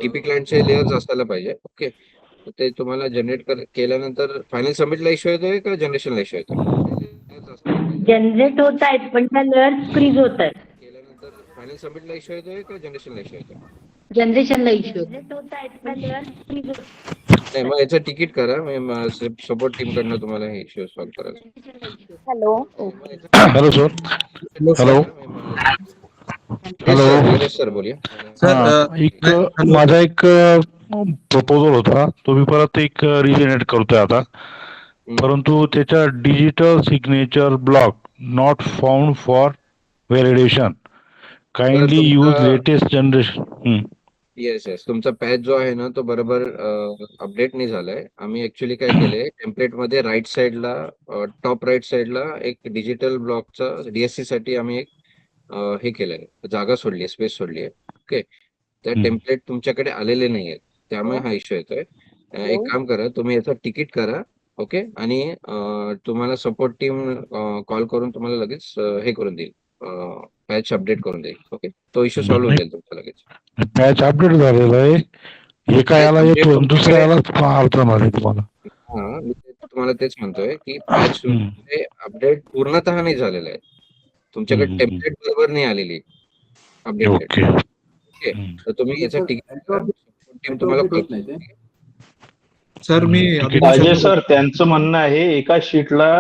टीपी क्लायंटचे लेअर्स असायला पाहिजे. ओके. ते तुम्हाला जनरेट केल्यानंतर फायनल सबमिटला इश्यू येतोय का जनरेशनला इश्यू येतोय? जनरेट होत आहेत पण त्या लेयर्स फ्रीज होत आहेत. केल्यानंतर फायनल सबमिटला इश्यू येतोय का जनरेशनला इश्यू येतोय? जनरेशनला इश्यू. नाही मग याचं तिकीट करा. सपोर्ट टीम कडनं तुम्हाला हे इश्यू सॉल्व्ह करायचं. Hello hello sir. Hello hello Ganesh sir बोलिये. एक माझा एक प्रपोजल होता, तो मी परत एक रिजेनेट करतोय आता. परंतु त्याच्या digital signature block not found for validation. Kindly use latest generation. Yes तुमचा पॅच जो आहे ना तो बरोबर अपडेट नाही झालाय. आम्ही ऍक्च्युली काय केलंय, टेम्पलेट मध्ये राईट साइडला टॉप राईट साइडला एक डिजिटल ब्लॉकचा डीएससी साठी आम्ही एक हे केलंय, जागा सोडली, स्पेस सोडली आहे. ओके. त्या टेम्पलेट तुमच्याकडे आलेले नाहीयेत, त्यामुळे हा इश्यू येतोय. एक काम करा, तुम्ही याचं तिकीट करा. ओके. आणि तुम्हाला सपोर्ट टीम कॉल करून तुम्हाला लगेच हे करून देईल, पॅच अपडेट करून देईल. ओके. तो इश्यू सॉल्व्ह होऊन जाईल तुमचा लगेच. पॅच अपडेट झालेला आहे, एका याला येतो दुसऱ्या याला अडचण आली तुम्हाला. हा मी तुम्हाला तेच म्हणतोय की पॅच अपडेट पूर्णतः नाही झालेला आहे. तुमच्याकडे टेम्पलेट बरोबर नाही आलेली. Update okay okay. तर तुम्ही याचा तिकीट टीम तुम्हाला कॉल करते. सर मी अजय सर त्यांचं म्हणणं आहे एका शीटला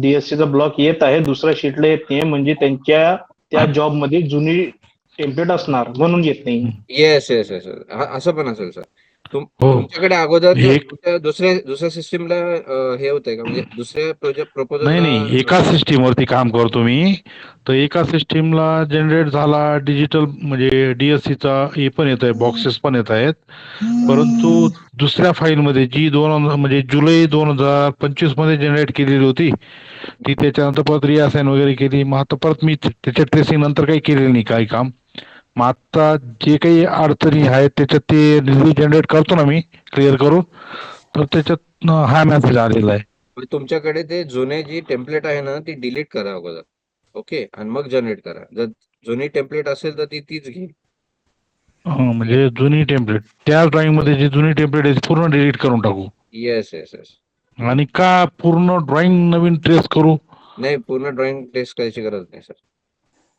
DSC चा ब्लॉक येत आहे, दुसऱ्या शीटला येत नाही, म्हणजे त्यांच्या त्या जॉब मध्ये जुनी टेम्पलेट असणार म्हणून येत नाही. येस येस येस असं पण असेल सर. तुमच्याकडे अगोदर दुसऱ्या सिस्टीमला हे होतंय का, म्हणजे दुसऱ्या प्रोजेक्ट प्रपोजल? नाही, एका सिस्टीम वरती काम करतो मी. तर एका सिस्टीमला जनरेट झाला डिजिटल, म्हणजे DSC चा हे पण येत आहे, बॉक्सेस पण येत आहेत. परंतु दुसऱ्या फाईलमध्ये जी म्हणजे जुलै 2025 मध्ये जनरेट केलेली होती ती, त्याच्यानंतर परत रिअसाइन वगैरे केली. मग आता परत मी त्याच्या ट्रेसिंग नंतर काही केलेलं नाही काही काम. मग आता जे काही अडचणी आहेत त्याच्यात ते जनरेट करतो ना मी, क्लिअर करून, तर त्याच्यात हा मेसेज आलेला आहे. तुमच्याकडे ते जुने जी टेम्पलेट आहे ना ती डिलीट करा अगोदर, ओके, आणि मग जनरेट करा. जर जुनी टेम्पलेट असेल तर तीच घे. म्हणजे जुनी टेम्पलेट, त्या ड्रॉइंग मध्ये जी जुनी टेम्पलेट आहे पूर्ण डिलीट करून टाकू? Yes yes yes. आणि का पूर्ण ड्रॉइंग नवीन ट्रेस करू? नाही, पूर्ण ड्रॉइंग टेस्ट करायची गरज नाही सर.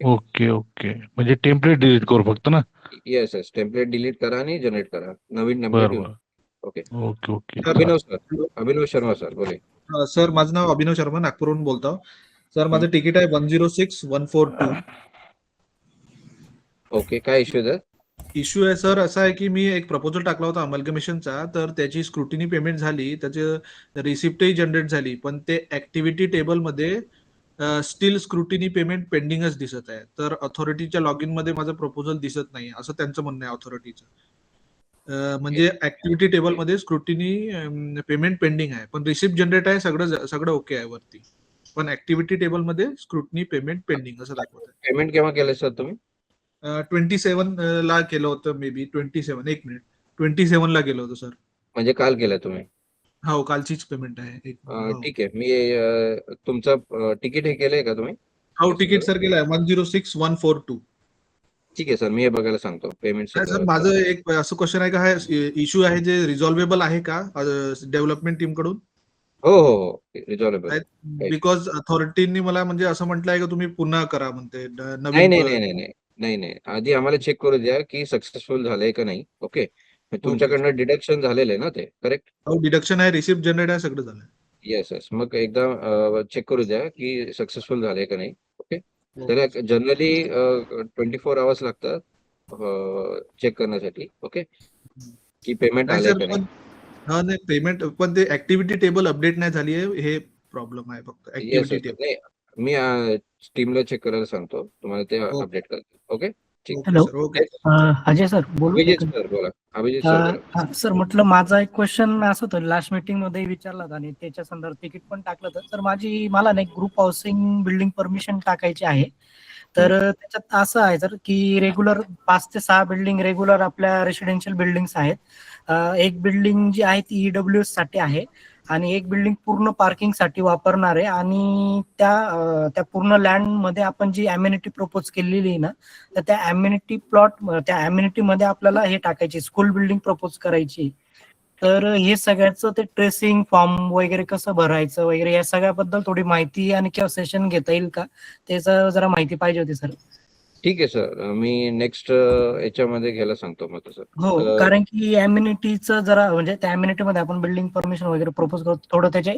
ओके ओके, म्हणजे टेम्पलेट डिलीट करू फक्त ना? येस येस, टेम्पलेट डिलीट करा आणि जनरेट करा नवीन बरं टेम्पलेट. बरं, ओके ओके ओके. अभिनव शर्मा सर बोले. सर माझं नाव अभिनव शर्मा, नागपूरहून बोलतो. सर माझं तिकीट आहे 106142. ओके, काय इश्यू आहे? इश्यू आहे सर असा आहे की मी एक प्रपोजल टाकला होता अमलगमेशनचा, तर त्याची स्क्रुटिनी पेमेंट झाली, त्याची रिसिप्टही जनरेट झाली, पण ते ऍक्टिव्हिटी टेबलमध्ये स्टील स्क्रुटिनी पेमेंट पेंडिंगच दिसत आहे. तर अथॉरिटीच्या लॉग इन मध्ये माझं प्रपोजल दिसत नाही असं त्यांचं म्हणणं आहे अथॉरिटीचं. म्हणजे ऍक्टिव्हिटी टेबलमध्ये स्क्रुटिनी पेमेंट पेंडिंग आहे, पण रिसिप्ट जनरेट आहे, सगळं ओके आहे वरती, पण ऍक्टिव्हिटी टेबलमध्ये स्क्रुटिनी पेमेंट पेंडिंग असं दाखवत आहे. पेमेंट केव्हा केलं सर तुम्ही? 27 ला केलं होतं, मे बी 27, एक मिनिट, 27 ला केलं होतं सर. म्हणजे काल केलं तुम्ही? हो, कालचीच पेमेंट आहे. ठीक आहे, मी तुमचं तिकीट हे केलंय का तुम्ही? हो, तिकीट सर केलं आहे 106142. ठीक आहे सर, मी हे बघायला सांगतो पेमेंट. सर माझं एक असं क्वेश्चन आहे का, इश्यू आहे जे रिझॉल्वेबल आहे का डेव्हलपमेंट टीम कडून? हो हो हो, रिझॉल्वेबल. बिकॉज अथॉरिटीनी मला म्हणजे असं म्हटलंय का तुम्ही पुन्हा करा म्हणते नाही नाही नाही नाही नाही नाही, आधी आम्हाला चेक करू द्या की सक्सेसफुल झालंय का नाही. ओके, तुमच्याकडनं डिडक्शन झालेलं आहे ना ते, करेक्ट? हो, डिडक्शन आहे, रिसिप्ट जनरेट आहे, सगळं झालं. येस येस, मग एकदा चेक करू द्या की सक्सेसफुल झालंय का नाही. ओके, तर जनरली 24 आवर्स लागतात चेक करण्यासाठी. ओके, की पेमेंट आलंय का नाही. हा नाही, पेमेंट पण ते ऍक्टिव्हिटी टेबल अपडेट नाही झाली आहे, हे प्रॉब्लेम आहे फक्त. ऍक्टिव्हिटी टेबल नाही, मी टीमला चेक करायला सांगतो, तुम्हाला ते अपडेट करतो. ओके, ठीक. हॅलो अजय सर, बोलू? अभिजित सर बोला. अभिजित सर बोला. सर म्हटलं माझा एक क्वेश्चन असं होतं, लास्ट मीटिंग मध्ये विचारला होता आणि त्याच्या संदर्भात तिकीट पण टाकलं होतं. तर मला नाही ग्रुप हाऊसिंग बिल्डिंग परमिशन टाकायची आहे. तर त्याच्यात असं आहे सर की रेग्युलर 5 ते 6 बिल्डिंग रेग्युलर आपल्या रेसिडेन्शियल बिल्डिंग्स आहेत. एक बिल्डिंग जी आहे ती EWS साठी आहे आणि एक बिल्डिंग पूर्ण पार्किंग साठी वापरणार आहे. आणि त्या पूर्ण लँड मध्ये आपण जी अम्युनिटी प्रपोज केलेली आहे ना, तर त्या अम्युनिटी त्या अम्युनिटी मध्ये आपल्याला हे टाकायची स्कूल बिल्डिंग प्रपोज करायची. तर हे सगळ्याचं ते ट्रेसिंग फॉर्म वगैरे कसं भरायचं वगैरे या सगळ्याबद्दल थोडी माहिती आणि किंवा सेशन घेता येईल का, त्याचं जरा माहिती पाहिजे होती सर. ठीक आहे सर, मी नेक्स्ट याच्यामध्ये घ्यायला सांगतो मग तसं. हो, कारण की अम्युनिटीचं जरा म्हणजे त्या अम्युनिटी मध्ये आपण बिल्डिंग परमिशन वगैरे प्रपोज करतो, थोडं त्याचे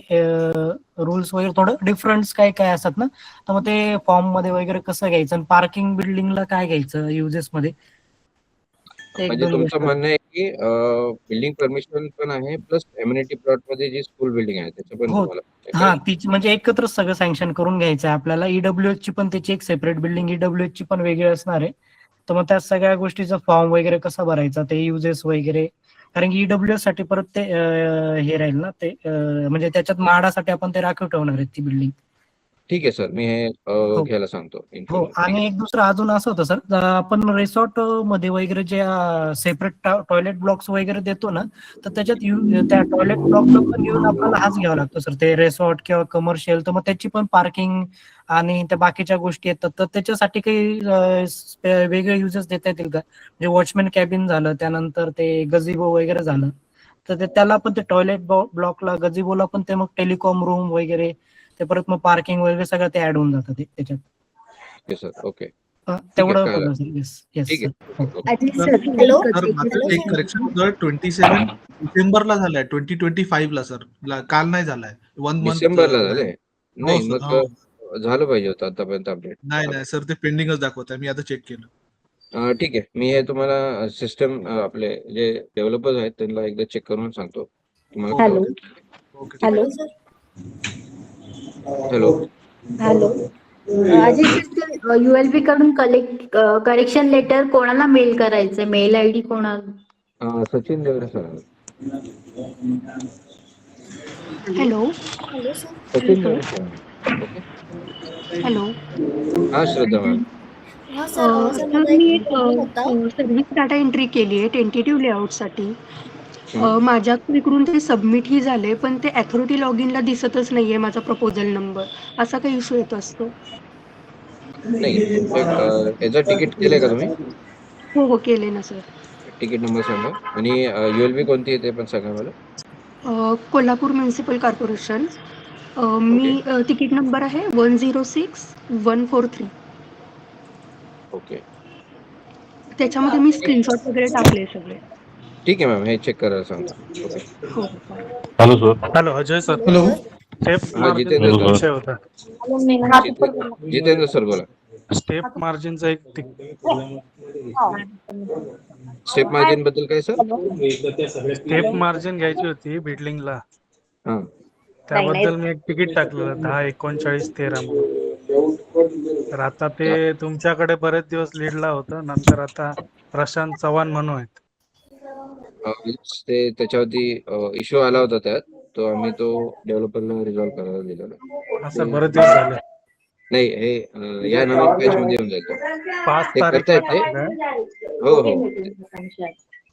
रूल्स वगैरे थोडं डिफरन्स काय असतात ना, तर मग ते फॉर्म मध्ये वगैरे कसं घ्यायचं आणि पार्किंग बिल्डिंगला काय घ्यायचं युजेस मध्ये. म्हणजे तुमचं म्हणणं आहे की बिल्डिंग परमिशन पण आहे प्लस एम्युनिटी प्लॉट मध्ये जी स्कूल बिल्डिंग आहे त्याचं पण तुम्हाला. हा, तीच म्हणजे एकत्र सगळं सँक्शन करून घ्यायचं आहे आपल्याला. EWS ची पण त्याची एक सेपरेट बिल्डिंग EWS ची पण वेगळी असणार आहे. तर मग त्या सगळ्या गोष्टीचा फॉर्म वगैरे कसा भरायचा, ते युजेस वगैरे, कारण की EWS साठी परत ते हे राहील ना, ते म्हणजे त्याच्यात म्हाडासाठी आपण ते राखीव ठेवणार आहे ती बिल्डिंग. ठीक आहे सर, मी हे घ्यायला सांगतो. हो, आणि एक दुसरं अजून असं होतं सर, आपण रिसॉर्ट मध्ये वगैरे जे सेपरेट टॉयलेट ब्लॉक्स वगैरे देतो ना, तर त्याच्यात त्या टॉयलेट ब्लॉकला पण येऊन आपल्याला हाच घ्यावा लागतो सर, ते रिसॉर्ट किंवा कमर्शियल. तर मग त्याची पण पार्किंग आणि त्या बाकीच्या गोष्टी येतात, तर त्याच्यासाठी काही वेगळे युजेस देता येतील का, म्हणजे वॉचमॅन कॅबिन झालं, त्यानंतर ते गझिबो वगैरे झालं, तर त्याला पण ते टॉयलेट ब्लॉकला गझिबोला पण ते मग टेलिकॉम रूम वगैरे ते परत मग पार्किंग वगैरे सगळं ते ऍड होऊन जातं त्याच्यात. Okay sir, okay. तेवढं कळलं. बोला सर. येस येस ठीक आहे. Ajit sir, sir hello sir माझं एक करेक्शन सर 27 डिसेंबरला झालाय 2025 ला सर. काल नाही झालाय 1 मंथ. डिसेंबरला झालंय? हो नाही सर. मग झालं पाहिजे होतं आतापर्यंत अपडेट. नाही सर, ते पेंडिंगच दाखवत आहे. मी आता चेक केलं. ठीक आहे. मी हे तुम्हाला सिस्टम आपले जे डेव्हलपर्स आहेत त्यांना एकदा चेक करून सांगतो. तुम्हाला hello okay. Hello sir hello. Hello Ajit sir ULB कडून करेक्शन लेटर कोणाला मेल करायचं? मेल ID कोणाला? Sachin Devare sir. Hello Sachin Devare sir. Okay. Hello हा श्रद्धा मॅम. सर मी एक सर्व्हिस डाटा एंट्री केली आहे टेंटेटिव्ह लेआउटसाठी. माझ्या इकडून ते सबमिट ही झाले पण ते अथॉरिटी लॉग इनला दिसतच नाहीये माझा प्रपोजल नंबर. असा काही इश्यू येत असतो? नाही याचं तिकीट केलंय का तुम्ही? हो केले ना सर. तिकीट नंबर सांगा आणि ULB कोणती आहे ते पण सांगा मला. Kolhapur municipal corporation. मी तिकीट नंबर आहे 106143. ओके. त्याच्यामध्ये मी स्क्रीनशॉट वगैरे टाकले सगळे. ठीक आहे मॅम, हे चेक करायला सांगा. ओके. हो. Hello sir. Hello Ajay sir. Hello. Step हा जितेंद्र मार्जिनचा सर. विषय होता. जितेंद्र सर बोला. स्टेप मार्जिनचा एक स्टेप मार्जिन बद्दल काय सर? स्टेप मार्जिन घ्यायची होती बिल्डिंगला. हा. त्याबद्दल मी एक तिकीट टाकलेलं 10-39-13 म्हणून. तर आता ते तुमच्याकडे बरेच दिवस लीडला होतं. नंतर आता प्रशांत चव्हाण म्हणून आहेत. ते त्याच्यावरती इश्यू आला होता त्यात, तो आम्ही डेव्हलपरला रिझॉल्व्ह करायला दिलेला. असं बरेच दिवस झाले. नाही हे या नवीन पॅच मध्ये येऊन जाईल तो. 5 ते तारीखला करतायत ते. टाकलंय. हो.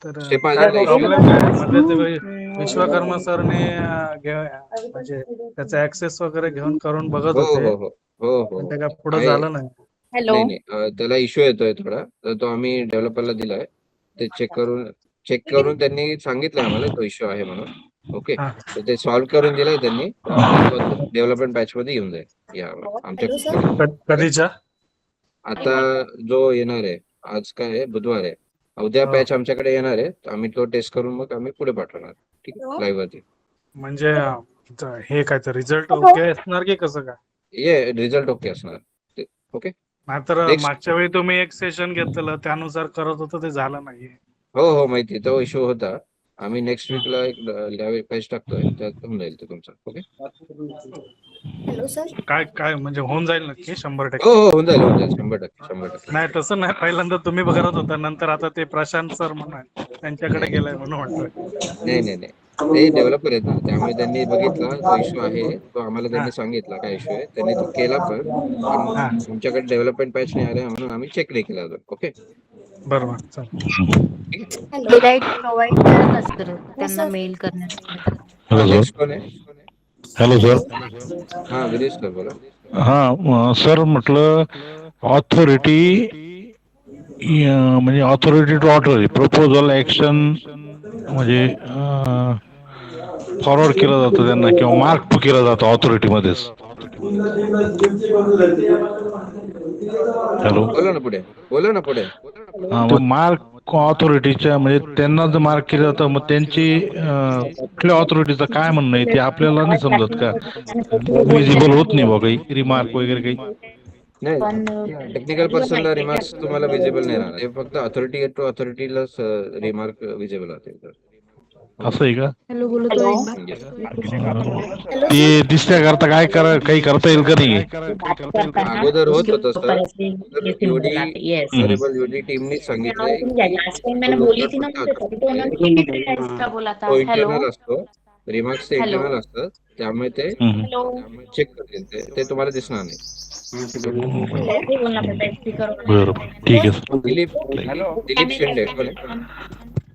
तर स्टेप काय मार्जिनला इश्यू प्रॉब्लेम नाही. मध्ये ते विश्वकर्मा सरने म्हणजे त्याचा ऍक्सेस वगैरे घेऊन करून बघत होते. हो. पण ते काय पुढे आहे. झालं नाही. नाही त्याला इश्यू येतोय थोडा, तर तो आम्ही डेव्हलपरला दिलाय. ते चेक करून त्यांनी सांगितलं आम्हाला तो इश्यू आहे म्हणून. ओके. तर ते सॉल्व्ह करून दिलंय त्यांनी. डेव्हलपमेंट बॅच मध्ये येऊन जाईल या आमच्या. कधीच्या? आता जो येणार आहे, आज काय आहे, बुधवार आहे. उद्या पॅच आमच्याकडे येणार आहे. आम्ही तो टेस्ट करून मग आम्ही पुढे पाठवणार. ठीक आहे, लाईव्ह वरती. म्हणजे हे काय तर रिझल्ट ओके असणार की कसं काय? रिझल्ट ओके असणार. ओके. नाहीतर मागच्या वेळी तुम्ही एक सेशन घेतलेलं त्यानुसार करत होतं, ते झालं नाहीये. हो माहिती, तो इश्यू होता. आम्ही नेक्स्ट वीकला एक पॅच टाकतोय, त्यात होऊन जाईल ते तुमचं. ओके. Hello sir. काय म्हणजे होऊन जाईल नक्की 100%? हो होऊन जाईल 100%. नाही तसं नाही, पहिल्यांदा तुम्ही करत होता, नंतर आता ते प्रशांत सर म्हणून त्यांच्याकडे गेलाय म्हणून म्हणतोय. नाही ते डेव्हलपर आहेत ना, त्यामुळे त्यांनी बघितला तो इश्यू आहे, तो आम्हाला त्यांनी सांगितला काय इश्यू आहे, त्यांनी तो केला पण आमच्याकडे डेव्हलपमेंट पॅच नाही आले म्हणून आम्ही चेक नाही केला अजून. ओके. बरोबर. प्रोव्हाइड करा ना सर त्यांना मेल करण्यासाठी. नेक्स्ट कोण आहे? Hello sir. हा गिरीश सर बोला. हा सर, म्हटलं ऑथॉरिटी म्हणजे authority to order proposal action म्हणजे फॉरवर्ड केलं जातं त्यांना किंवा मार्क टू केलं जातं ऑथॉरिटीमध्येच. हॅलो. बोला ना पुढे. मार्क ऑथॉरिटीच्या म्हणजे त्यांना जर मार्क केलं जातं, मग त्यांची कुठल्या ऑथॉरिटीचं काय म्हणणं आहे ते आपल्याला नाही समजत का? विजिबल होत नाही बा काही रिमार्क वगैरे काही? नाही, टेक्निकल पर्सनला रिमार्क्स तुम्हाला विजिबल नाही राहणार. ते फक्त अथॉरिटी टू अथॉरिटीलाच रिमार्क विजिबल होते. असं आहे का? हॅलो बोलतो ते दिसण्याकरता काही करता येईल का नाही? अगोदर होत होतं सर. यूडी टीमनी सांगितलंय तो इंटरनल असतो. रिमार्क्स ते इंटरनल असतात, त्यामुळे ते चेक करतील. ते तुम्हाला दिसणार नाही. बरोबर, ठीक आहे सर. दिलीप शेंडे.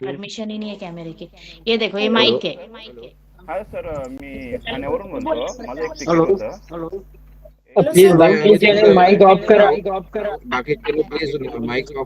परमिशन ही नहीं है कैमरे की. ये देखो ये माइक है. हा सर, मी ठाण्यावरून बोलतो. माझं एक तिकीट होतं. प्लीज माइक ऑफ करा. बाकी प्लीज माइक ऑफ